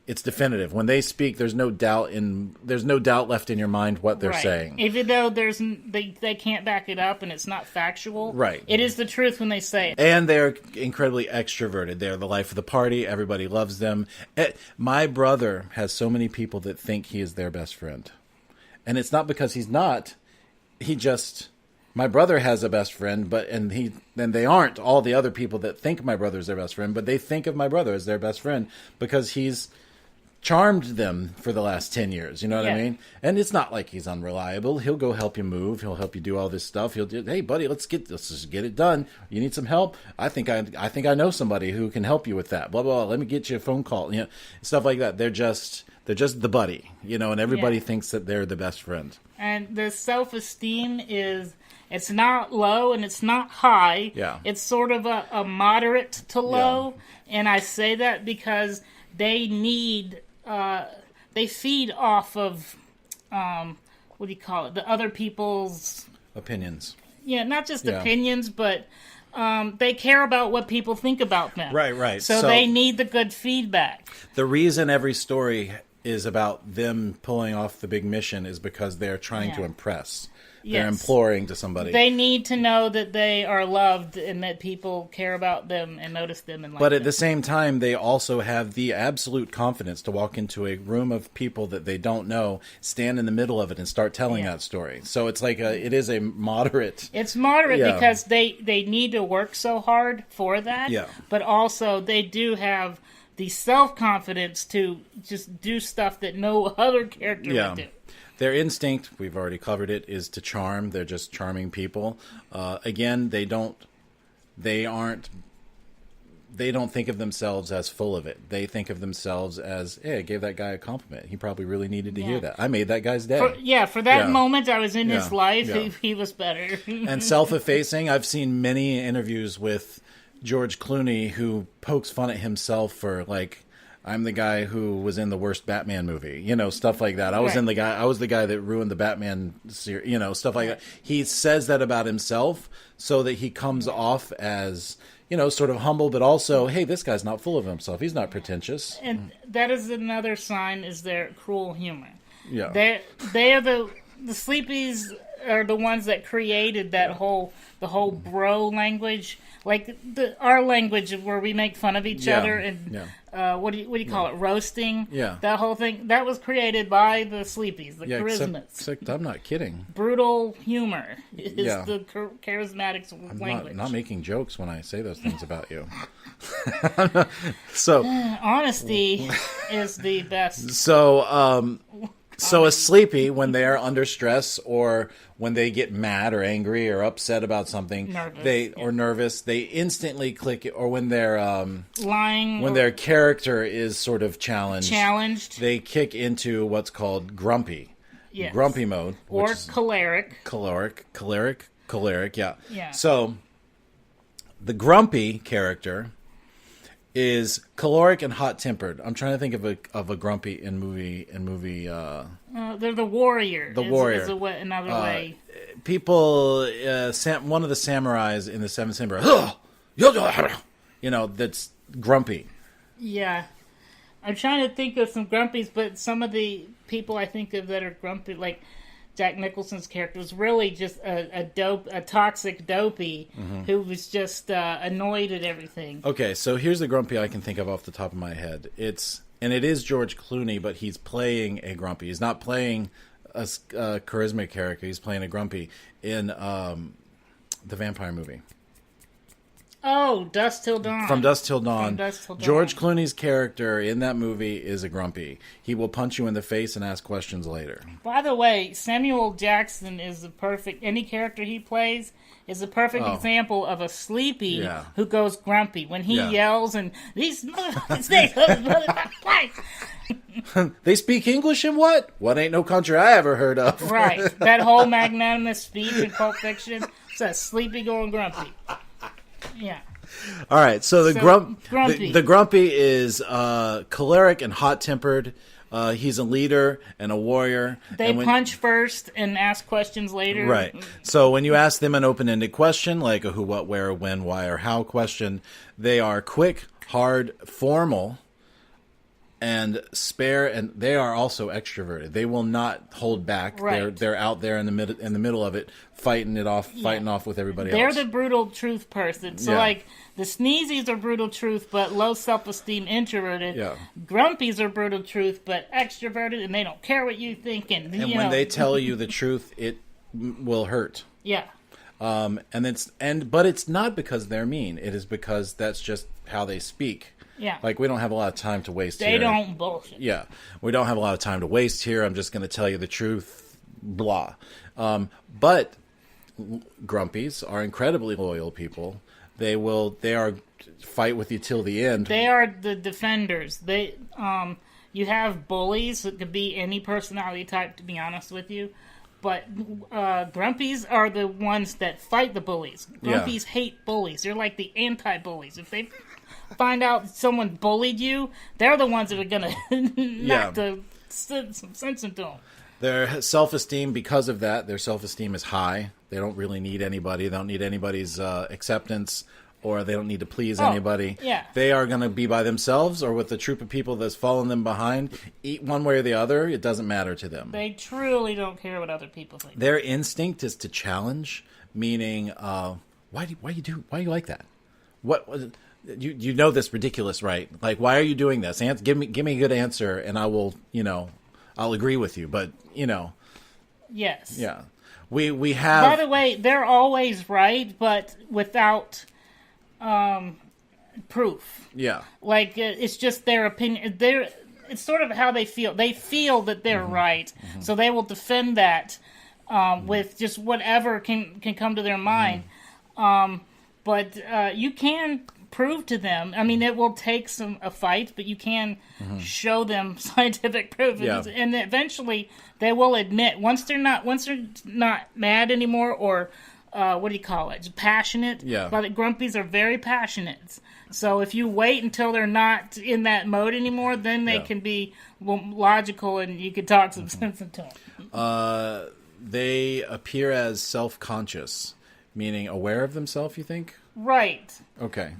it's definitive. When they speak, there's no doubt left in your mind what they're saying. Even though they can't back it up and it's not factual. Right. It is the truth when they say it. And they're incredibly extroverted. They're the life of the party. Everybody loves them. My brother has so many people that think he is their best friend. And it's not because he's not. My brother has a best friend, and they aren't all the other people that think my brother's their best friend, but they think of my brother as their best friend because he's charmed them for the last 10 years. You know what I mean? And it's not like he's unreliable. He'll go help you move. He'll help you do all this stuff. He'll do, hey buddy, let's just get it done. You need some help? I think I know somebody who can help you with that. Blah, blah, blah. Let me get you a phone call. Stuff like that. They're just the buddy, and everybody thinks that they're the best friend. And the self-esteem it's not low and it's not high. Yeah. It's sort of a moderate to low. Yeah. And I say that because they need, they feed off of, the other people's opinions. Yeah, not just opinions, but they care about what people think about them. Right. So they need the good feedback. The reason every story is about them pulling off the big mission is because they're trying to impress. They're Yes. imploring to somebody. They need to know that they are loved and that people care about them and notice them and like But at them. the same time, they also have the absolute confidence to walk into a room of people that they don't know, stand in the middle of it, and start telling that story. So it's like it is a moderate. It's moderate Yeah. because they need to work so hard for that. Yeah. But also they do have the self-confidence to just do stuff that no other character would do. Their instinct, we've already covered it, is to charm. They're just charming people. Again, they don't think of themselves as full of it. They think of themselves as, hey, I gave that guy a compliment. He probably really needed to hear that. I made that guy's day. For that moment I was in his life, Yeah. he was better. And self-effacing, I've seen many interviews with George Clooney who pokes fun at himself for, like, I'm the guy who was in the worst Batman movie, stuff like that. I was the guy that ruined the Batman series, stuff like that. He says that about himself so that he comes off as, sort of humble, but also, hey, this guy's not full of himself. He's not pretentious. And that is another sign is their cruel humor. Yeah. They are the Sleepies are the ones that created that whole bro language, like our language where we make fun of each other and what do you call it, roasting? Yeah. That whole thing that was created by the Sleepies, the charismats. Except I'm not kidding. Brutal humor is the charismatic language. I'm not making jokes when I say those things about you. So honesty is the best. So a sleepy, when they are under stress or when they get mad or angry or upset about something, nervous, they instantly click it. Or when they're lying, when their character is sort of challenged, they kick into what's called grumpy, grumpy mode, or choleric. Yeah. So the grumpy character is caloric and hot-tempered. I'm trying to think of a grumpy in movie. They're the warrior. The warrior. Is another way. People, one of the samurais in the Seven Samurai, that's grumpy. Yeah, I'm trying to think of some grumpies, but some of the people I think of that are grumpy, like Jack Nicholson's character, was really just a toxic dopey who was just annoyed at everything. Okay, so here's the grumpy I can think of off the top of my head. It is George Clooney, but he's playing a grumpy. He's not playing a charismatic character. He's playing a grumpy in the vampire movie. Oh, Dusk Till Dawn. From Dusk Till Dawn. George Clooney's character in that movie is a grumpy. He will punch you in the face and ask questions later. By the way, Samuel Jackson is any character he plays is a perfect example of a sleepy who goes grumpy. When he yells and these motherfuckers, they speak English in what? What ain't no country I ever heard of. Right. That whole magnanimous speech in Pulp Fiction, it's a sleepy going grumpy. Yeah. All right. So grumpy. The grumpy is choleric and hot-tempered. He's a leader and a warrior. They punch first and ask questions later. Right. So when you ask them an open-ended question, like a who, what, where, when, why, or how question, they are quick, hard, formal, and spare, and they are also extroverted. They will not hold back. Right. They're out there in the middle of it, fighting off with everybody else. They're the brutal truth person. So like the sneezies are brutal truth, but low self-esteem, introverted. Yeah. Grumpies are brutal truth, but extroverted, and they don't care what you think. And when they tell you the truth, it will hurt. Yeah. But it's not because they're mean. It is because that's just how they speak. Yeah. Like, we don't have a lot of time to waste here. They don't bullshit. Yeah. We don't have a lot of time to waste here. I'm just going to tell you the truth. Blah. But grumpies are incredibly loyal people. They are fight with you till the end. They are the defenders. You have bullies. It could be any personality type, to be honest with you. But grumpies are the ones that fight the bullies. Grumpies hate bullies. They're like the anti-bullies. If they find out someone bullied you, they're the ones that are going to knock some sense into them. Their self-esteem, because of that, their self-esteem is high. They don't really need anybody. They don't need anybody's acceptance or they don't need to please anybody. Yeah. They are going to be by themselves or with a troop of people that's following them behind. Eat one way or the other, it doesn't matter to them. They truly don't care what other people think. Their instinct is to challenge, meaning, why do you like that? What you know this ridiculous, right? Like, why are you doing this? Give me a good answer, and I will, I'll agree with you. But Yes. yeah, we have. By the way, they're always right, but without proof. Yeah. Like, it's just their opinion. It's sort of how they feel. They feel that they're right, so they will defend that with just whatever can come to their mind. But you can prove to them. I mean, it will take a fight, but you can show them scientific proof, and eventually they will admit once they're not mad anymore, or what do you call it? Passionate. Yeah. But grumpies are very passionate. So if you wait until they're not in that mode anymore, then they can be logical, and you can talk some sense into them. They appear as self-conscious, meaning aware of themselves, you think? Right. Okay.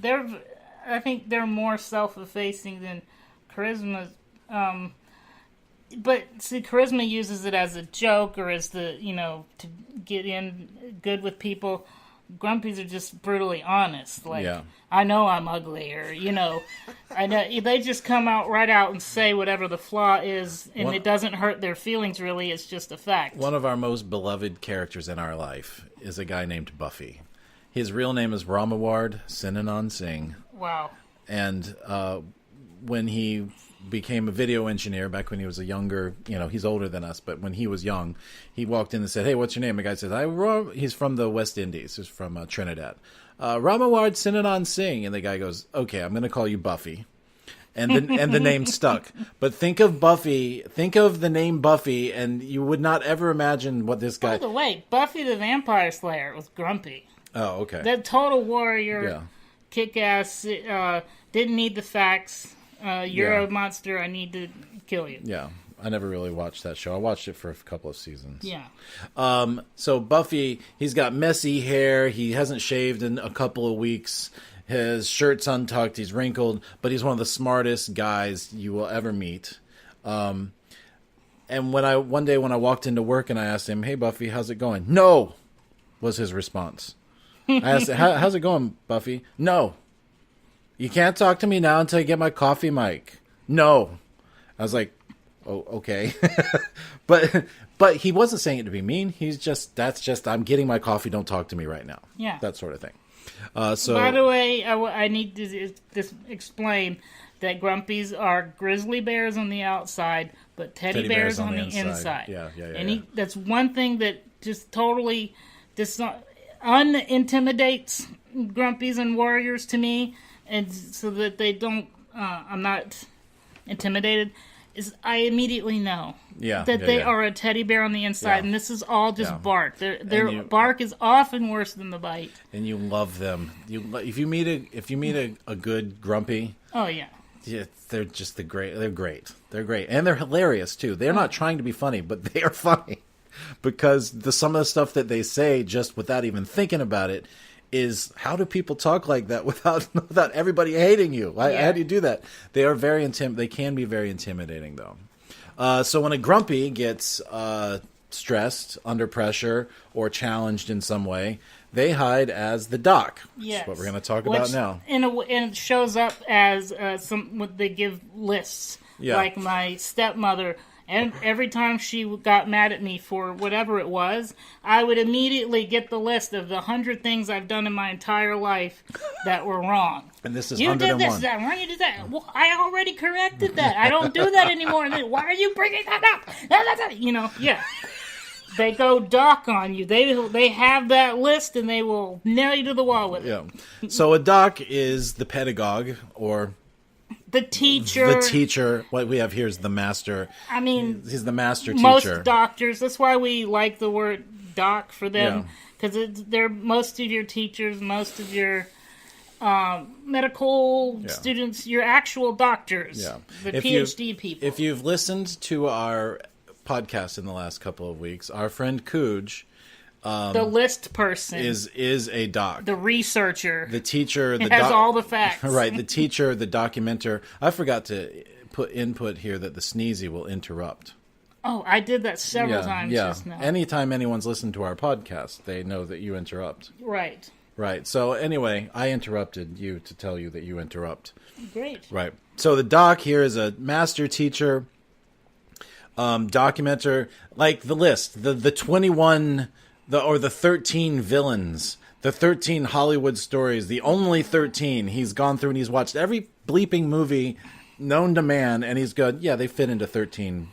I think they're more self-effacing than Charisma. But see, Charisma uses it as a joke or as to get in good with people. Grumpies are just brutally honest. Like, I know I'm ugly, or I know they just come right out and say whatever the flaw is, and it doesn't hurt their feelings. Really, it's just a fact. One of our most beloved characters in our life is a guy named Buffy. His real name is Ramaward Sinanan Singh. Wow. And when he became a video engineer back when he was a younger, he's older than us, but when he was young, he walked in and said, "Hey, what's your name?" The guy says, he's from the West Indies. He's from Trinidad. Ramaward Sinanan Singh. And the guy goes, "Okay, I'm going to call you Buffy." And the name stuck. But think of the name Buffy, and you would not ever imagine what this guy... By the way, Buffy the Vampire Slayer was grumpy. Oh, okay. That total warrior, kick-ass, didn't need the facts. You're a monster, I need to kill you. Yeah, I never really watched that show. I watched it for a couple of seasons. Yeah. So Buffy, he's got messy hair. He hasn't shaved in a couple of weeks. His shirt's untucked. He's wrinkled, but he's one of the smartest guys you will ever meet. And one day when I walked into work and I asked him, "Hey, Buffy, how's it going?" "No," was his response. I asked, "How's it going, Buffy?" "No." "You can't talk to me now until I get my coffee mic." "No." I was like, "Oh, okay." But he wasn't saying it to be mean. That's just, I'm getting my coffee, don't talk to me right now. Yeah. That sort of thing. By the way, I need to just explain that grumpies are grizzly bears on the outside, but teddy bears on the inside. Yeah. And that's one thing that just totally unintimidates grumpies and warriors to me, and so that they don't, I'm not intimidated, is I immediately know that they are a teddy bear on the inside, and this is all just bark. Their bark is often worse than the bite. And you love them. If you meet a good grumpy, they're just they're great, and they're hilarious too. They're not trying to be funny, but they are funny because some of the stuff that they say, just without even thinking about it, is, how do people talk like that without everybody hating you? How do you do that? They are they can be very intimidating though. So when a grumpy gets stressed, under pressure, or challenged in some way, they hide as the doc. Yes. That's what we're going to talk about now. And it shows up as they give lists. Yeah. Like my stepmother, and every time she got mad at me for whatever it was, I would immediately get the list of the 100 things I've done in my entire life that were wrong. And this is you 101. did this, that. Why you did that? Well, I already corrected that. I don't do that anymore. And then, why are you bringing that up? They go doc on you. They have that list, and they will nail you to the wall with it. Yeah. So a doc is the pedagogue, or the teacher. What we have here is the master. I mean, he's the master teacher. Most doctors. That's why we like the word doc for them, because they're most of your teachers, most of your medical students, your actual doctors, the PhD people. If you've listened to our podcast in the last couple of weeks, our friend Cooj the list person is a doc. the researcher, The teacher, has all the facts. Right, the teacher, the documenter. I forgot to put input here that the sneezy will interrupt. Oh, I did that several times just now. Anytime anyone's listened to our podcast, they know that you interrupt. Right. Right. So anyway, I interrupted you to tell you that you interrupt. Great. Right. So the doc here is a master teacher, documenter, like the list, the 21, the 13 villains, the 13 Hollywood stories, the only 13. He's gone through and he's watched every bleeping movie known to man, and he's good. Yeah, they fit into 13.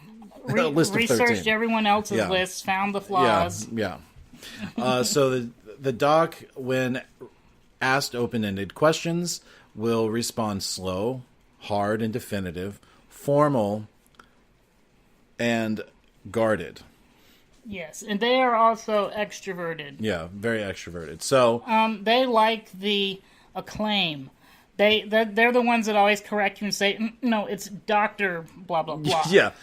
List of Researched 13. everyone else's lists, found the flaws. Yeah. So the doc, when asked open-ended questions, will respond slow, hard and definitive, formal, and guarded. Yes, and they are also extroverted. Yeah, very extroverted. So they like the acclaim. They're the ones that always correct you and say, no, it's Dr. blah, blah, blah. Yeah.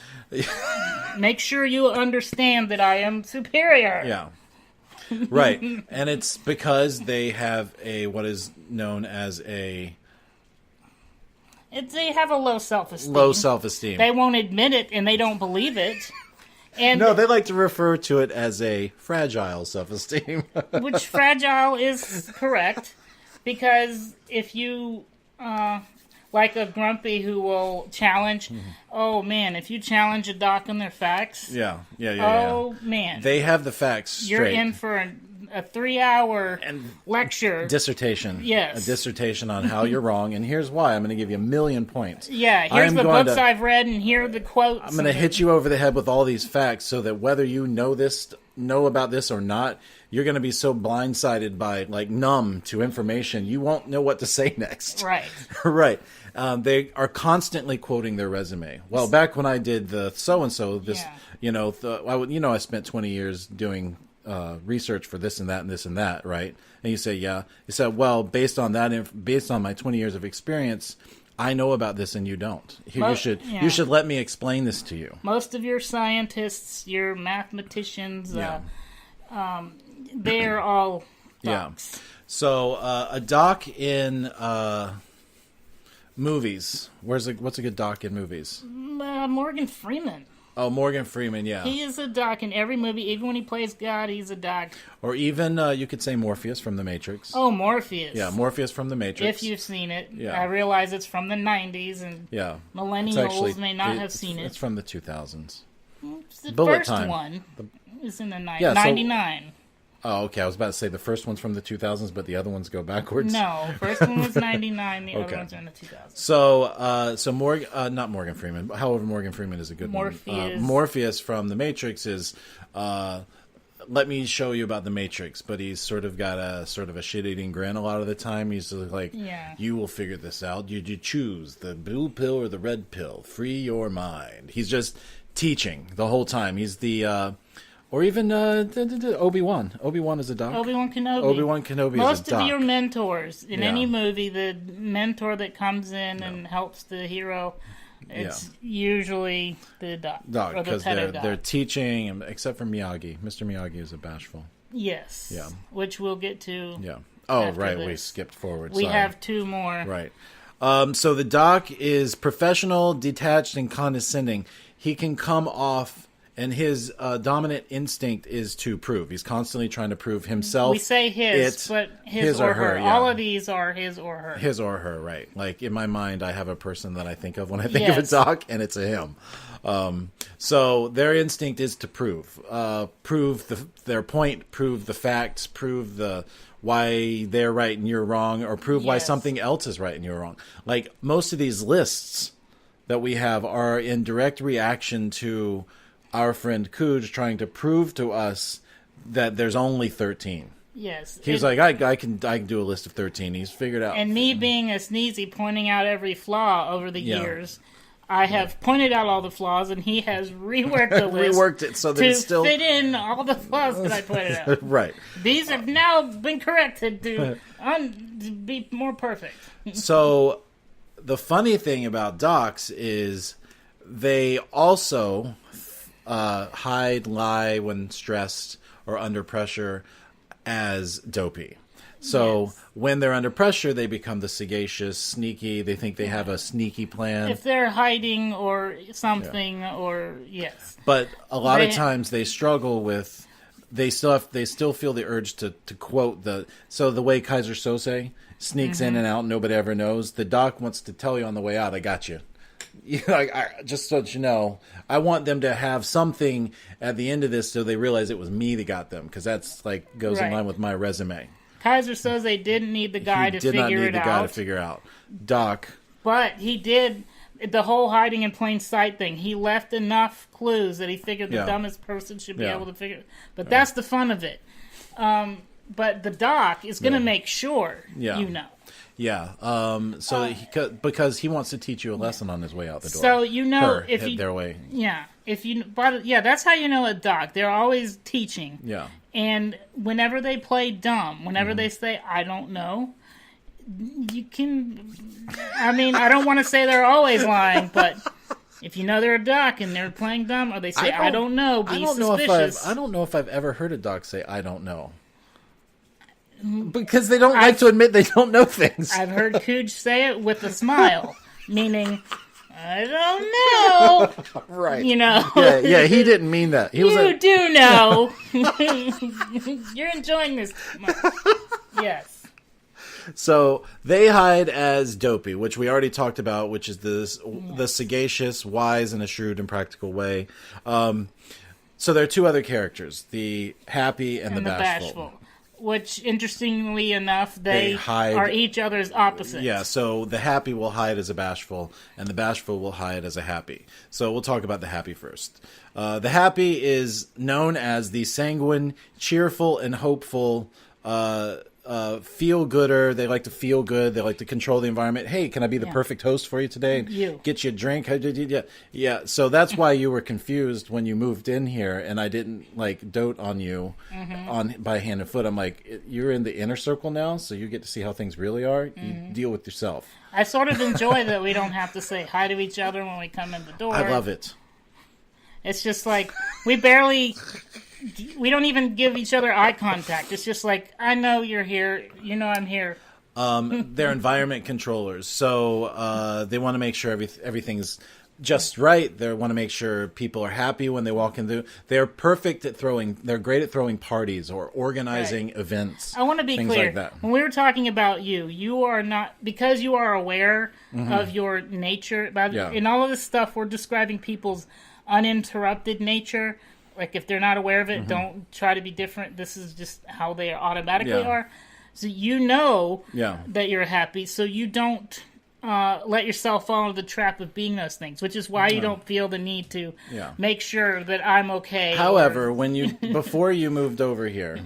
Make sure you understand that I am superior. Yeah. Right. And it's because they have what is known as they have a low self-esteem. low self-esteem. They won't admit it, and they don't believe it. And No, they like to refer to it as a fragile self-esteem. which fragile is correct, because if you like a grumpy who will challenge, oh man, if you challenge a doc on their facts, Yeah. oh man, They have the facts straight. you're in for a 3-hour lecture. Dissertation. Yes. A dissertation on how you're wrong, and here's why. I'm going to give you 1,000,000 points. Yeah, here's the books I've read, and here are the quotes. I'm going to hit you over the head with all these facts so that whether you know about this or not, you're going to be so blindsided by, numb to information, you won't know what to say next. Right. Right. They are constantly quoting their resume. Well, back when I did the so-and-so, this, I spent 20 years doing research for this and that and this and that, right? And you say, yeah. You said, well, based on my 20 years of experience, I know about this and you don't. You should let me explain this to you. Most of your scientists, your mathematicians, they're all docs. Yeah. So a doc in movies. What's a good doc in movies? Morgan Freeman. Oh, Morgan Freeman, yeah. He is a doc in every movie. Even when he plays God, he's a doc. Or even, you could say Morpheus from The Matrix. Oh, Morpheus. Yeah, Morpheus from The Matrix. If you've seen it. Yeah. I realize it's from the 90s, and millennials may not have seen it. It's from the 2000s. It's the Bullet first time. one is in the 90s. Yeah, 99. Oh, okay. I was about to say the first one's from the 2000s, but the other ones go backwards. No, first one was 99, the other ones are in the 2000s. So not Morgan Freeman. However, Morgan Freeman is a good Morpheus. one. Morpheus from The Matrix is, let me show you about The Matrix, but he's sort of got a shit-eating grin a lot of the time. He's like, you will figure this out. You choose the blue pill or the red pill. Free your mind. He's just teaching the whole time. He's the... Or even Obi-Wan. Obi-Wan is a doc. Obi-Wan Kenobi. Obi-Wan Kenobi Most is a doc. of your mentors in any movie, the mentor that comes in and helps the hero, it's usually the doc. Or the because pedo they're teaching, except for Miyagi. Mr. Miyagi is a bashful. Yes. Yeah. Which we'll get to. Yeah. Oh, after right. this. We skipped forward. We Sorry. have two more. Right. So the doc is professional, detached, and condescending. He can come off... And his dominant instinct is to prove. He's constantly trying to prove himself. We say but his or her. Yeah. All of these are his or her. His or her, right. Like, in my mind, I have a person that I think of when I think of a doc, and it's a him. So their instinct is to prove. Prove their point, prove the facts, prove why they're right and you're wrong, or prove why something else is right and you're wrong. Like, most of these lists that we have are in direct reaction to... our friend Cooge trying to prove to us that there's only 13. Yes. He's like, I can do a list of 13. He's figured out. And me being a sneezy, pointing out every flaw over the years, I have pointed out all the flaws, and he has reworked the list. Reworked it so that it's still... fit in all the flaws that I pointed out. Right. These have now been corrected to be more perfect. So, the funny thing about docs is they also... hide, lie when stressed, or under pressure as dopey. So Yes. when they're under pressure, they become the sagacious, sneaky. They think they have a sneaky plan. If they're hiding or something, or yes. But a lot of times they struggle with. They still feel the urge to quote the way Kaiser Sose sneaks in and out, nobody ever knows. The doc wants to tell you on the way out, I got you. Just so that you know, I want them to have something at the end of this so they realize it was me that got them, because that's like goes in line with my resume. Kaiser says they didn't need the guy to figure it out. Did not need the guy to figure out. Doc. But he did the whole hiding in plain sight thing. He left enough clues that he figured the dumbest person should be able to figure it. But that's the fun of it. But the doc is going to make sure you know. Yeah. Because he wants to teach you a lesson on his way out the door. So you know if you their way. Yeah. That's how you know a doc. They're always teaching. Yeah. And whenever they play dumb, whenever they say I don't know, you can. I mean, I don't want to say they're always lying, but if you know they're a doc and they're playing dumb, or they say I don't know, be suspicious. I don't know if I've ever heard a doc say I don't know. Because they don't like to admit they don't know things. I've heard Cooge say it with a smile, meaning, I don't know. Right. You know. Yeah, he didn't mean that. You do know. You're enjoying this much. Yes. So they hide as dopey, which we already talked about, which is the sagacious, wise, in a shrewd and practical way. So there are two other characters, the happy and the bashful. Which, interestingly enough, they are each other's opposites. Yeah, so the happy will hide as a bashful, and the bashful will hide as a happy. So we'll talk about the happy first. The happy is known as the sanguine, cheerful, and hopeful, feel-gooder. They like to feel good. They like to control the environment. Hey, can I be the perfect host for you today? Get you a drink? Yeah. So that's why you were confused when you moved in here, and I didn't dote on you by hand and foot. I'm like, you're in the inner circle now, so you get to see how things really are. You deal with yourself. I sort of enjoy that we don't have to say hi to each other when we come in the door. I love it. It's just like we don't even give each other eye contact. It's just like, I know you're here. You know I'm here. They're environment controllers. So they want to make sure everything's just right. They want to make sure people are happy when they walk in. They're perfect at they're great at throwing parties or organizing events. I want to be clear. Like that. When we were talking about you are not, because you are aware of your nature. In all of this stuff, we're describing people's uninterrupted nature. Like, if they're not aware of it, don't try to be different. This is just how they automatically are. So you know that you're happy, so you don't let yourself fall into the trap of being those things, which is why you don't feel the need to make sure that I'm okay. However, before you moved over here,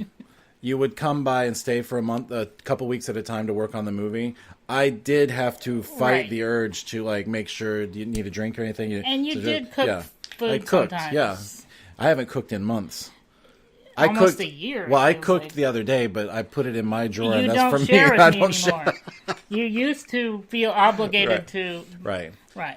you would come by and stay for a couple weeks at a time to work on the movie. I did have to fight the urge to make sure you need a drink or anything. And you did cook food I cooked, sometimes. yeah. I haven't cooked in months. Almost a year. Well, I cooked the other day, but I put it in my drawer, and that's from share me. I don't share. You used to feel obligated to. Right.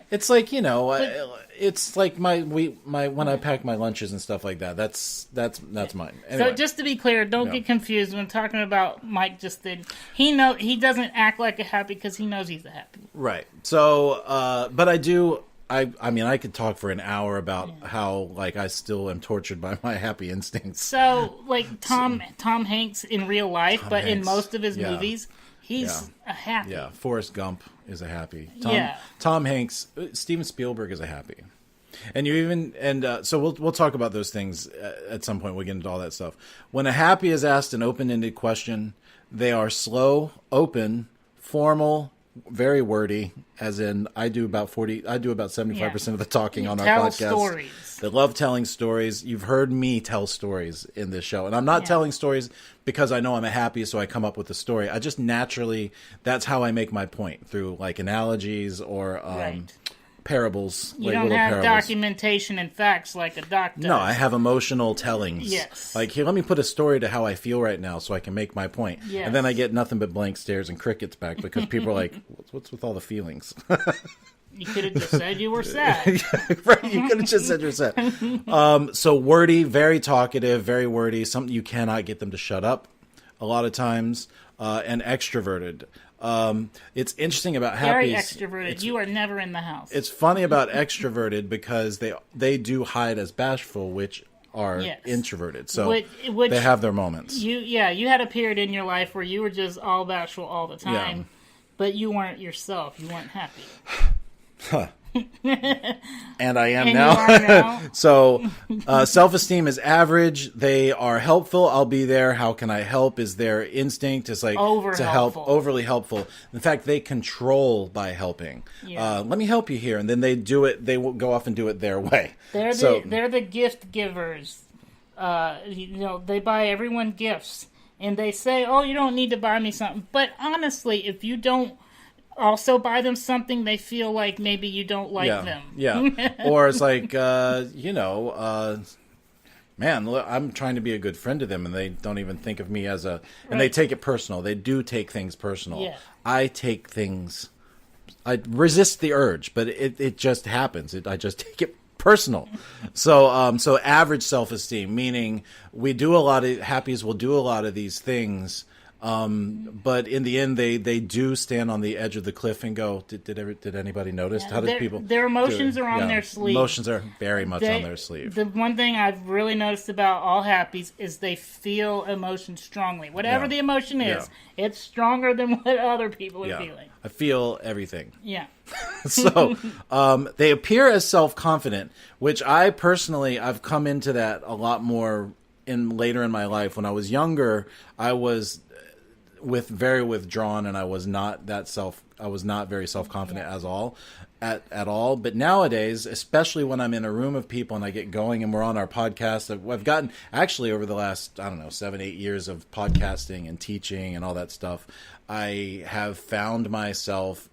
It's like, it's like my when I pack my lunches and stuff like that. That's mine. Anyway. So just to be clear, don't get confused when talking about Mike. Just did he doesn't act like a happy because he knows he's a happy. Right. So, but I do. I mean, I could talk for an hour about how I still am tortured by my happy instincts. So, Tom Hanks in real life, but in most of his movies, he's a happy. Yeah, Forrest Gump is a happy. Tom Hanks, Steven Spielberg is a happy. And so we'll talk about those things at some point. We'll get into all that stuff. When a happy is asked an open-ended question, they are slow, open, formal, very wordy, as in I do about 75% of the talking on our podcast. Stories. They love telling stories. You've heard me tell stories in this show, and I'm not telling stories because I know I'm a happy, so I come up with a story. I just naturally, that's how I make my point, through analogies or parables. You don't have documentation and facts like a doctor. No, I have emotional tellings. Yes. Here, let me put a story to how I feel right now so I can make my point. Yes. And then I get nothing but blank stares and crickets back because people are like, what's with all the feelings? You could have just said you were sad. Right, you could have just said you're sad. So wordy, very talkative, very wordy. Something you cannot get them to shut up a lot of times. And extroverted. It's interesting about Very Happy's. extroverted. You are never in the house. It's funny about extroverted because they do hide as bashful, which are introverted. So which they have their moments. You had a period in your life where you were just all bashful all the time, but you weren't yourself. You weren't happy. And I am And now. you are now. So self-esteem is average. They are helpful. I'll be there. How can I help? Is their instinct is like to help, overly helpful. In fact, they control by helping. Yeah. Let me help you here, and then they do it. They will go off and do it their way. They're the gift givers. They buy everyone gifts, and they say, "Oh, you don't need to buy me something." But honestly, if you don't also buy them something, they feel like maybe you don't like them. Yeah. Or it's like, man, look, I'm trying to be a good friend to them, and they don't even think of me as a... And they take it personal. They do take things personal. Yeah. I resist the urge, but it just happens. I just take it personal. So average self-esteem, meaning Happies will do a lot of these things. But in the end, they do stand on the edge of the cliff and go, did anybody notice? Yeah, How did people... Their emotions are on their sleeve. Emotions are very much on their sleeve. The one thing I've really noticed about all Happies is they feel emotion strongly. Whatever the emotion is, it's stronger than what other people are feeling. I feel everything. Yeah. So they appear as self-confident, which I've come into that a lot more later in my life. When I was younger, I was very withdrawn, and I was not very self-confident at all. But nowadays, especially when I'm in a room of people and I get going and we're on our podcast, I've gotten actually over the last, 7-8 years of podcasting and teaching and all that stuff, I have found myself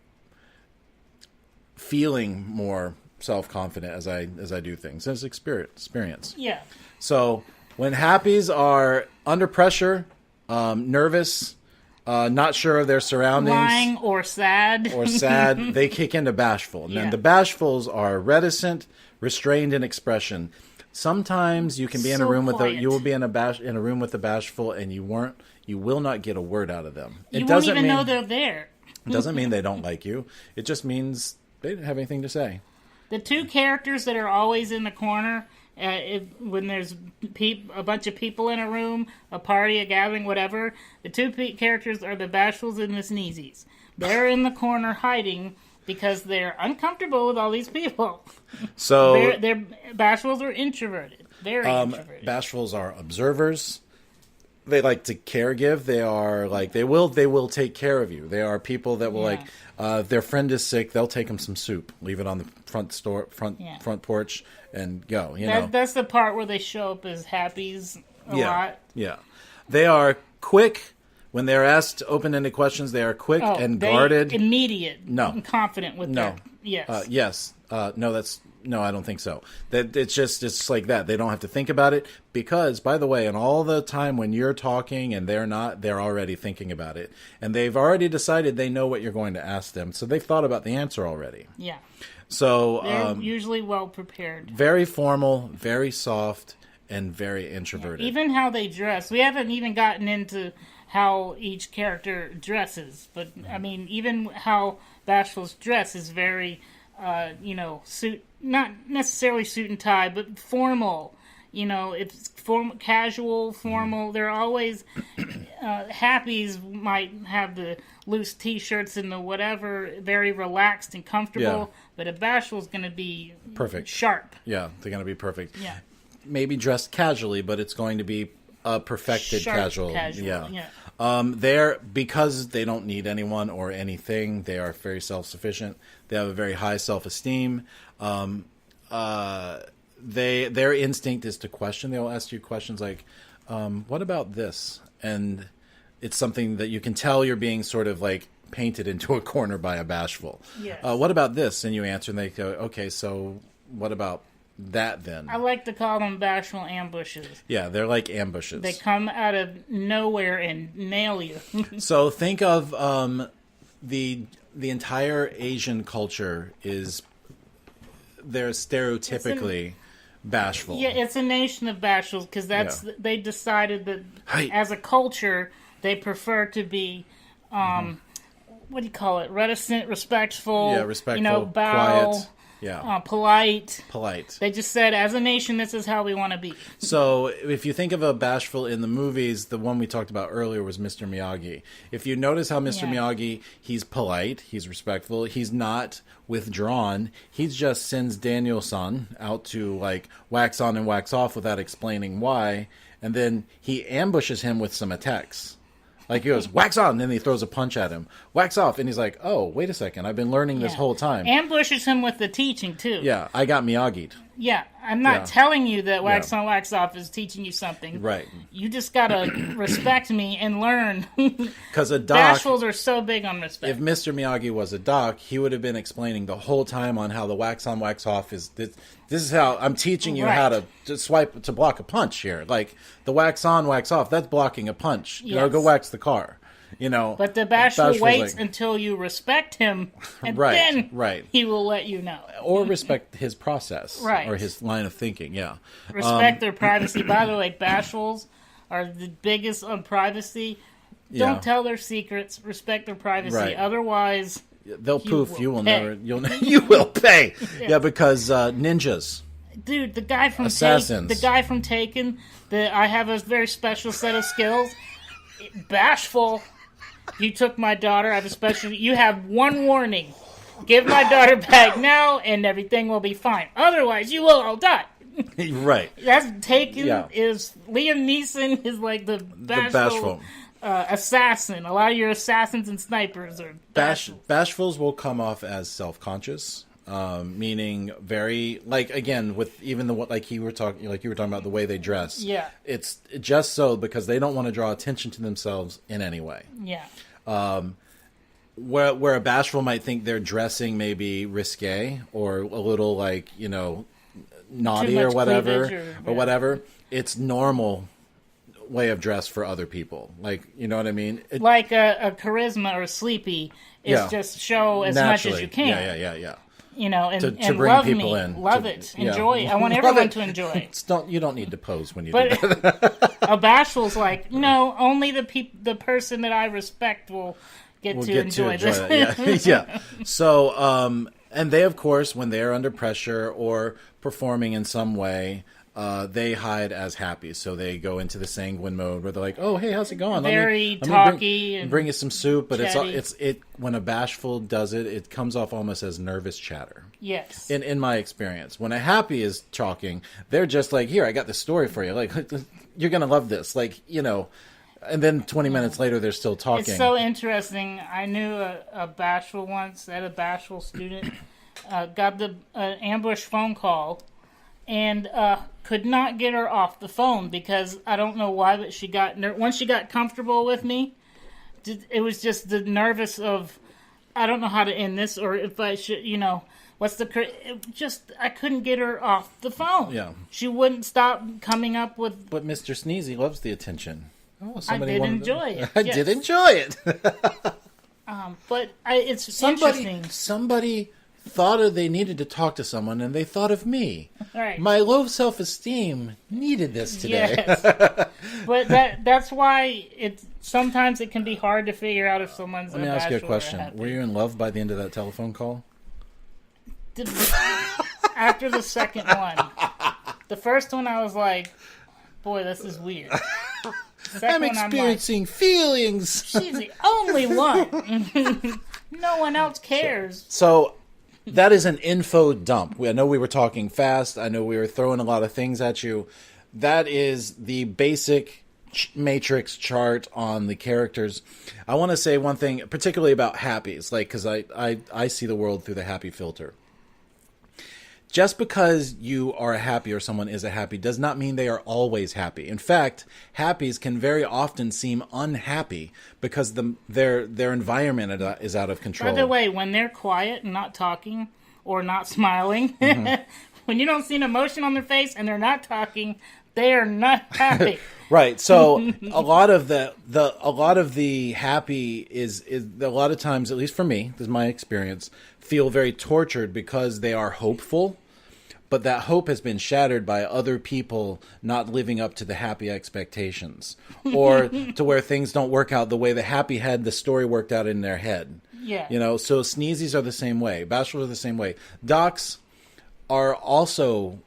feeling more self-confident as I do things. It's experience. Yeah. So when Happies are under pressure, nervous, not sure of their surroundings, lying or sad, they kick into bashful. And then the bashfuls are reticent, restrained in expression. Sometimes you can be in a room you will be in a room with a bashful, and you will not get a word out of them. You won't even know they're there. It doesn't mean they don't like you. It just means they didn't have anything to say. The two characters that are always in the corner, when there's a bunch of people in a room, a party, a gathering, whatever, the two characters are the bashfuls and the sneezies. They're in the corner hiding because they're uncomfortable with all these people. So they're bashfuls are introverted. Very introverted. Bashfuls are observers. They like to caregive. They are like they will take care of you. They are people that will if their friend is sick, they'll take them some soup, leave it on the front porch, and go. That's the part where they show up as Happies a lot. Yeah, they are quick when they're asked open-ended questions. They are quick and guarded, immediate, and confident with their yes. Yes. No, I don't think so. That it's like that. They don't have to think about it because, by the way, in all the time when you're talking and they're not, they're already thinking about it. And they've already decided they know what you're going to ask them. So they've thought about the answer already. Yeah. So they're usually well prepared. Very formal, very soft, and very introverted. Yeah. Even how they dress. We haven't even gotten into how each character dresses. But, I mean, even how Bashful's dress is very... suit, not necessarily suit and tie, but formal. It's casual, formal. They're always Happies might have the loose T-shirts and the whatever, very relaxed and comfortable. But a Bashful's going to be perfect, sharp. Yeah, they're going to be perfect. Yeah, maybe dressed casually, but it's going to be perfected sharp, casual. Yeah. They're because they don't need anyone or anything. They are very self-sufficient. They have a very high self-esteem. Their instinct is to question. They'll ask you questions like, "What about this?" And it's something that you can tell you're being sort of like painted into a corner by a bashful. Yes. What about this? And you answer, and they go, "Okay, so what about that then?" I like to call them bashful ambushes. Yeah, they're like ambushes. They come out of nowhere and nail you. So think of the entire Asian culture is they're stereotypically bashful. Yeah, it's a nation of bashfuls because they decided that as a culture they prefer to be what do you call it? Reticent, respectful. Yeah, respectful, bow, quiet. Yeah. Polite. Polite. They just said, as a nation, this is how we want to be. So, if you think of a bashful in the movies, the one we talked about earlier was Mr. Miyagi. If you notice how Mr. Miyagi, he's polite, he's respectful, he's not withdrawn. He just sends Daniel-san out to, like, wax on and wax off without explaining why, and then he ambushes him with some attacks. Like, he goes, wax on, and then he throws a punch at him. Wax off, and he's like, oh, wait a second, I've been learning this whole time. Ambushes him with the teaching, too. Yeah, I got Miyagi'd. Yeah, I'm not telling you that wax on, wax off is teaching you something. Right. You just gotta respect me and learn. Because a doc... Bashfuls are so big on respect. If Mr. Miyagi was a doc, he would have been explaining the whole time on how the wax on, wax off is... This is how I'm teaching you how to swipe, to block a punch here. Like, the wax on, wax off, that's blocking a punch. Yes. You know, go wax the car. You know, but the bashful waits until you respect him, and then he will let you know. Or respect his process, or his line of thinking, Respect their privacy. By the way, bashfuls are the biggest on privacy. Don't tell their secrets. Respect their privacy. Otherwise, they'll poof. You will never. You will pay. Yeah, because ninjas. Dude, the guy from Assassins. The guy from Taken. I have a very special set of skills. Bashful. You took my daughter. I have a special... You have one warning. Give my daughter back now, and everything will be fine. Otherwise, you will all die. Right. That's Taken is... Liam Neeson is like the bashful assassin. A lot of your assassins and snipers are bashful. Bashfuls will come off as self-conscious. Meaning very, like, again, with even like you were talking about the way they dress. Yeah. It's just so because they don't want to draw attention to themselves in any way. Yeah. Where a bashful might think their dressing may be risque or a little, like, you know, naughty or whatever, it's normal way of dress for other people. Like, you know what I mean? Like a charisma or a sleepy is just show as much as you can. Yeah. You know, and bring love people me. in. Love it. Enjoy. I want everyone to enjoy. You don't need to pose when you do that. A bashful's like, no, only the person that I respect will get to enjoy this. Yeah. So, and they, of course, when they're under pressure or performing in some way, they hide as happy. So they go into the sanguine mode where they're like, "Oh, hey, how's it going? Very talky and bring you some soup." But chatty. it's when a bashful does it, it comes off almost as nervous chatter. Yes. In my experience, when a happy is talking, they're just like, "Here, I got this story for you. Like, you're gonna love this." Like, you know. And then 20 minutes later, they're still talking. It's so interesting. I knew a bashful once. I had a bashful student. Got the ambush phone call. And could not get her off the phone because I don't know why, but she got once she got comfortable with me, it was just the nervous of I don't know how to end this or if I should, you know, I couldn't get her off the phone. Yeah, she wouldn't stop coming up with. But Mr. Sneezy loves the attention. Oh, I did enjoy it. I did enjoy it. But it's interesting. Somebody thought they needed to talk to someone, and they thought of me. Right. My low self-esteem needed this today. Yes. But that's why sometimes it can be hard to figure out if someone's. Let me ask you a question: were you in love by the end of that telephone call? After the second one, the first one I was like, "Boy, this is weird." I'm experiencing feelings. She's the only one. No one else cares. So that is an info dump. I know we were talking fast. I know we were throwing a lot of things at you. That is the basic matrix chart on the characters. I want to say one thing, particularly about happies, like because I see the world through the happy filter. Just because you are a happy or someone is a happy does not mean they are always happy. In fact, happies can very often seem unhappy because their environment is out of control. By the way, when they're quiet and not talking or not smiling, when you don't see an emotion on their face and they're not talking, they are not happy. Right. So a lot of the happy is a lot of times, at least for me, this is my experience, feel very tortured because they are hopeful, but that hope has been shattered by other people not living up to the happy expectations, or to where things don't work out the way the happy had the story worked out in their head. Yeah. You know, so sneezies are the same way. Bachelors are the same way. Docs are also...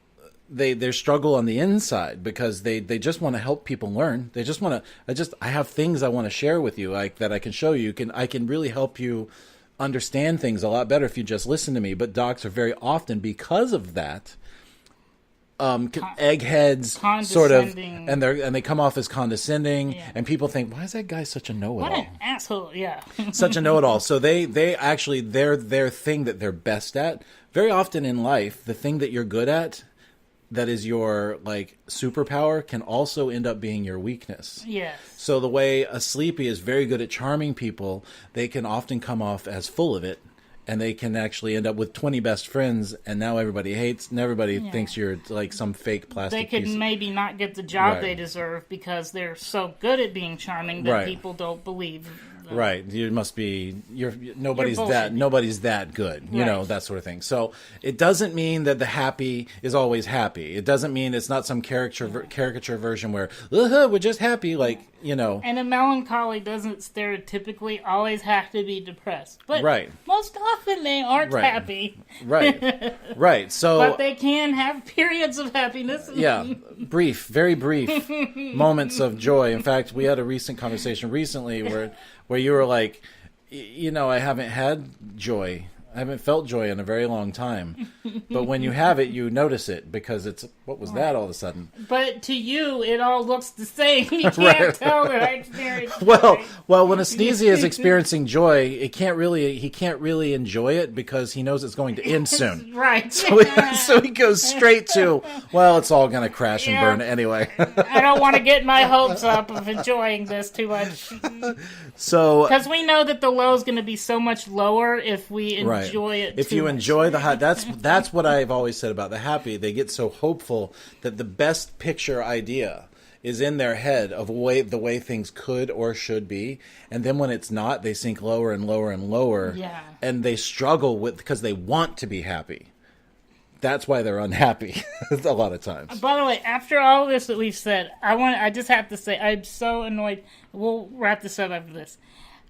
They struggle on the inside because they just want to help people learn. They just want to. I have things I want to share with you, like that I can show you. I can really help you understand things a lot better if you just listen to me. But docs are very often, because of that, eggheads, sort of, and they come off as condescending, and people think, why is that guy such a know-it-all? What an asshole! Yeah, such a know-it-all. So they actually their thing that they're best at. Very often in life, the thing that you're good at, that is your like superpower, can also end up being your weakness. Yes. So the way a sleepy is very good at charming people, they can often come off as full of it, and they can actually end up with 20 best friends, and now everybody hates, and everybody thinks you're like some fake plastic They could maybe not get the job they deserve because they're so good at being charming that people don't believe them. Right, you must be. Nobody's that good, you know, that sort of thing. So it doesn't mean that the happy is always happy. It doesn't mean it's not some caricature version where we're just happy, like, you know. And a melancholy doesn't stereotypically always have to be depressed, but most often they aren't happy. Right. So, but they can have periods of happiness. Yeah, very brief moments of joy. In fact, we had a recent conversation recently where you were like, you know, I haven't had joy. I haven't felt joy in a very long time. But when you have it, you notice it because it's, what was that all of a sudden? But to you, it all looks the same. You can't tell that I experienced joy. Well, when a sneezy is experiencing joy, he can't really enjoy it because he knows it's going to end soon. Right. So he goes straight to, well, it's all going to crash and burn anyway. I don't want to get my hopes up of enjoying this too much. So, because we know that the low is going to be so much lower if we enjoy it. If you enjoy the high, that's what I've always said about the happy. They get so hopeful that the best picture idea is in their head of the way things could or should be, and then when it's not, they sink lower and lower and lower, and they struggle because they want to be happy. That's why they're unhappy a lot of times. By the way, after all this that we've said, I just have to say, I'm so annoyed. We'll wrap this up after this.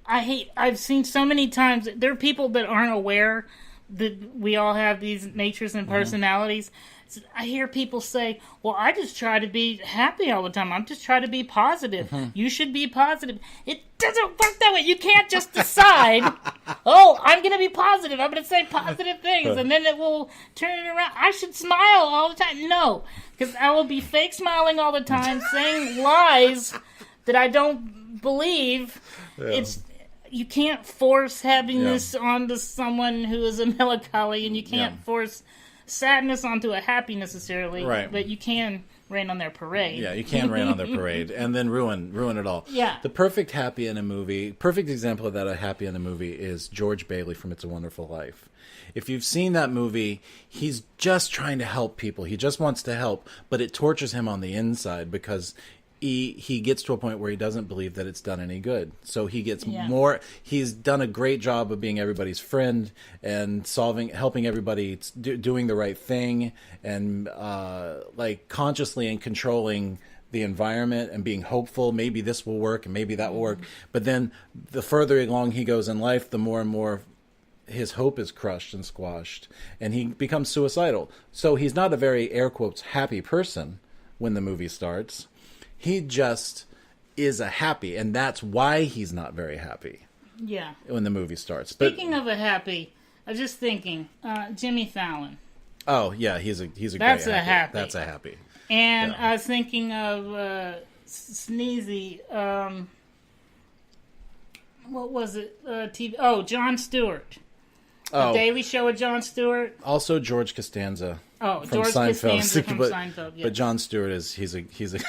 I've seen so many times, there are people that aren't aware that we all have these natures and personalities. So I hear people say, well, I just try to be happy all the time. I'm just trying to be positive. You should be positive. It doesn't work that way. You can't just decide, I'm going to be positive. I'm going to say positive things, and then it will turn it around. I should smile all the time. No, because I will be fake smiling all the time, saying lies that I don't believe. You can't force happiness onto someone who is a melancholy, and you can't force sadness onto a happy necessarily. Right. But you can rain on their parade. Yeah, you can rain on their parade and then ruin it all. Yeah. The perfect happy in a movie, perfect example of that, a happy in a movie, is George Bailey from It's a Wonderful Life. If you've seen that movie, he's just trying to help people. He just wants to help, but it tortures him on the inside because he gets to a point where he doesn't believe that it's done any good. So he gets more. He's done a great job of being everybody's friend and helping everybody, doing the right thing, and like consciously and controlling the environment and being hopeful. Maybe this will work and maybe that will work. But then the further along he goes in life, the more and more his hope is crushed and squashed, and he becomes suicidal. So he's not a very, air quotes, happy person when the movie starts. He just is a happy, and that's why he's not very happy. Yeah. When the movie starts. Speaking of a happy, I was just thinking, Jimmy Fallon. Oh yeah, he's a great happy. That's a happy. And I was thinking of Sneezy. What was it? TV. Oh, Jon Stewart. The Daily Show with Jon Stewart. Also George Costanza. Oh, from George Seinfeld. Costanza from Seinfeld. Yes. But Jon Stewart he's a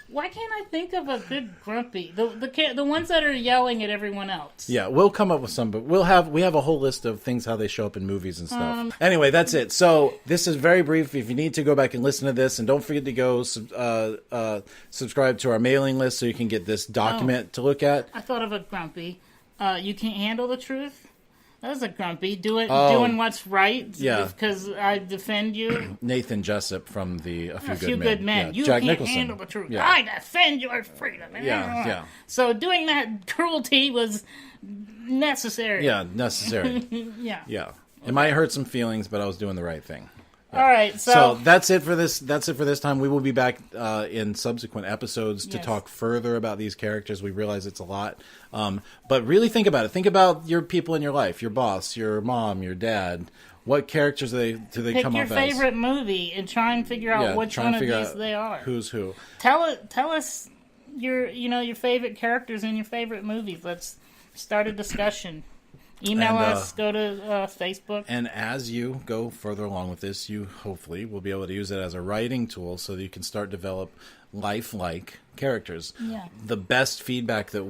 Why can't I think of a good grumpy? The ones that are yelling at everyone else. Yeah, we'll come up with some, but we have a whole list of things how they show up in movies and stuff. Anyway, that's it. So this is very brief. If you need to go back and listen to this, and don't forget to go subscribe to our mailing list so you can get this document to look at. I thought of a grumpy. You can't handle the truth. That was a grumpy. Doing what's right. Yeah. Because I defend you. Nathan Jessup from the A Few Good Men. Yeah. You Jack can't Nicholson. handle the truth. Yeah. I defend your freedom. Yeah. So doing that cruelty was necessary. Yeah, necessary. Yeah. Yeah. It might hurt some feelings, but I was doing the right thing. All right, so that's it for this. That's it for this time. We will be back in subsequent episodes to talk further about these characters. We realize it's a lot, but really think about it. Think about your people in your life, your boss, your mom, your dad. What characters do they Pick come up as? Pick your favorite movie and try and figure out which one of these they are. Who's who? Tell us your favorite characters in your favorite movies. Let's start a discussion. Email us, go to Facebook. And as you go further along with this, you hopefully will be able to use it as a writing tool so that you can start to develop lifelike characters. Yeah. The best feedback that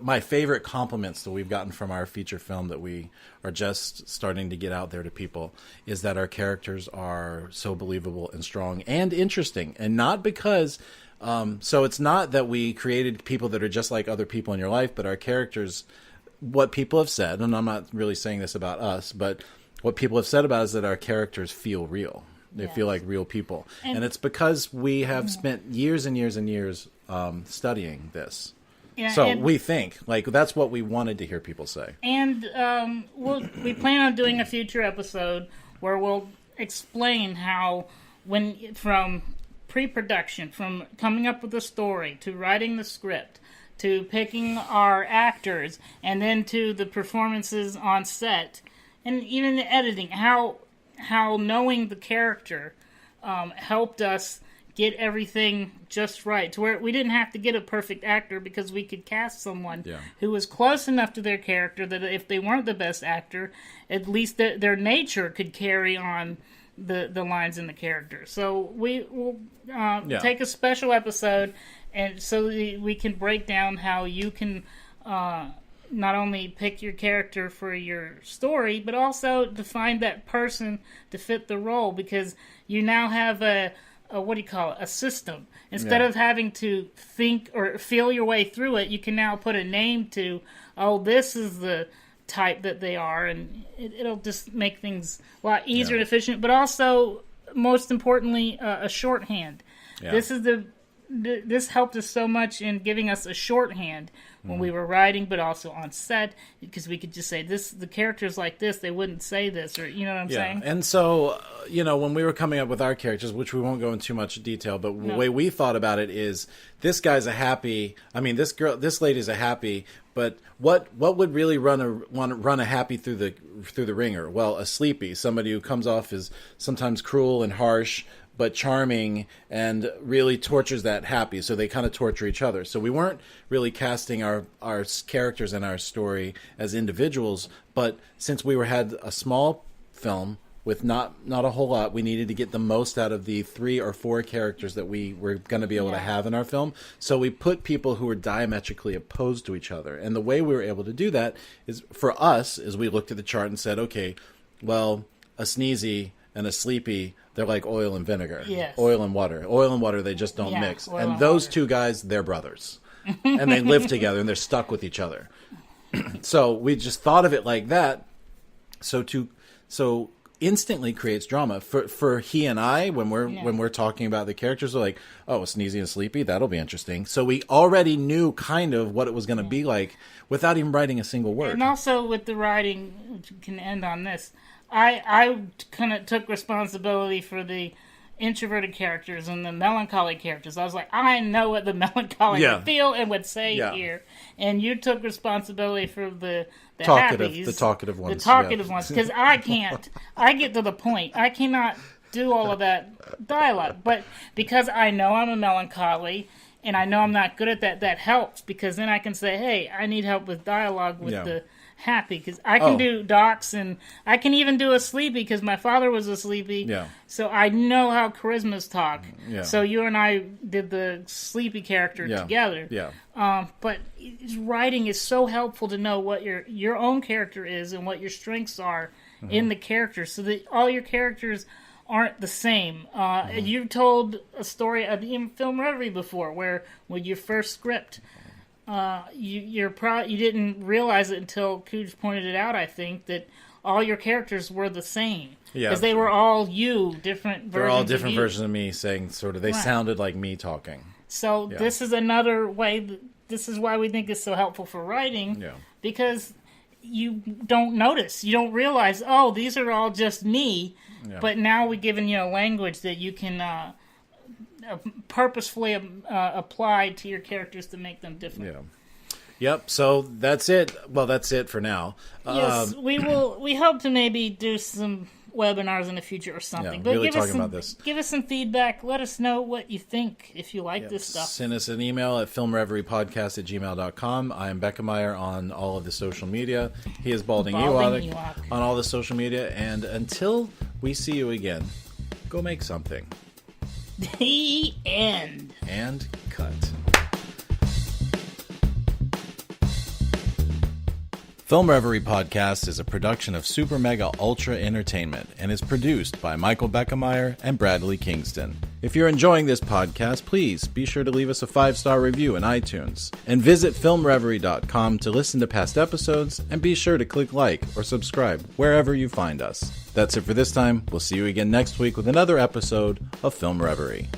my favorite compliments that we've gotten from our feature film that we are just starting to get out there to people is that our characters are so believable and strong and interesting. And not because... so it's not that we created people that are just like other people in your life, but our characters... What people have said, and I'm not really saying this about us, but what people have said about us is that our characters feel real. They feel like real people. And it's because we have spent years and years and years studying this. Yeah, so we think, like, that's what we wanted to hear people say. And we plan on doing a future episode where we'll explain how, from pre-production, from coming up with a story to writing the script, to picking our actors, and then to the performances on set, and even the editing, how knowing the character helped us get everything just right, to where we didn't have to get a perfect actor because we could cast someone who was close enough to their character that if they weren't the best actor, at least their nature could carry on the lines in the character. So we will take a special episode, and so we can break down how you can not only pick your character for your story, but also to find that person to fit the role, because you now have a system. Instead of having to think or feel your way through it, you can now put a name to, this is the type that they are, and it'll just make things a lot easier and efficient, but also, most importantly, a shorthand. Yeah. This helped us so much in giving us a shorthand when we were writing, but also on set, because we could just say, the characters like this, they wouldn't say this, or you know what I'm saying? And so, when we were coming up with our characters, which we won't go into too much detail, but the way we thought about it is, this lady's a happy, but what would really run a happy through the ringer? Well, a sleepy, somebody who comes off as sometimes cruel and harsh, but charming, and really tortures that happy. So they kind of torture each other. So we weren't really casting our characters and our story as individuals, but since had a small film with not a whole lot, we needed to get the most out of the 3 or 4 characters that we were going to be able to have in our film. So we put people who were diametrically opposed to each other. And the way we were able to do that is, for us, is we looked at the chart and said, okay, well, a sneezy and a sleepy, they're like oil and vinegar. Yes. Oil and water. Oil and water, they just don't mix. And those two guys, they're brothers. And they live together, and they're stuck with each other. So we just thought of it like that. So instantly creates drama. For he and I, when we're talking about the characters, we're like, oh, sneezy and sleepy, that'll be interesting. So we already knew kind of what it was going to be like without even writing a single word. And also with the writing, which can end on this, I kind of took responsibility for the introverted characters and the melancholy characters. I was like, I know what the melancholy would feel and would say here. And you took responsibility for the happies. The talkative ones. The talkative ones. Because I can't. I get to the point. I cannot do all of that dialogue. But because I know I'm a melancholy, and I know I'm not good at that, that helps. Because then I can say, hey, I need help with dialogue with happy because I can do Doc's and I can even do a Sleepy because my father was a Sleepy. Yeah. So I know how charismas talk. Yeah. So you and I did the Sleepy character together. Yeah. But writing is so helpful to know what your own character is and what your strengths are in the character, so that all your characters aren't the same. You told a story in Film Reverie before, where with your first script, you didn't realize it until Cooge pointed it out. I think that all your characters were the same because they were all different versions. They're all different versions of me saying they sounded like me talking. So this is another way. This is why we think it's so helpful for writing. Yeah. Because you don't notice, you don't realize, oh, these are all just me. Yeah. But now we've given you a language that you can purposefully apply to your characters to make them different. Yeah. Yep. So that's it. Well, that's it for now. Yes, we will. We hope to maybe do some webinars in the future or something. Yeah, but really give about this. Give us some feedback. Let us know what you think if you like this stuff. Send us an email at filmreveriepodcast@gmail.com. I am Beckemeyer on all of the social media. He is Balding Ewok on all the social media. And until we see you again, go make something. The end. And cut. Film Reverie Podcast is a production of Super Mega Ultra Entertainment and is produced by Michael Beckemeyer and Bradley Kingston. If you're enjoying this podcast, please be sure to leave us a 5-star review in iTunes. And visit filmreverie.com to listen to past episodes, and be sure to click like or subscribe wherever you find us. That's it for this time. We'll see you again next week with another episode of Film Reverie.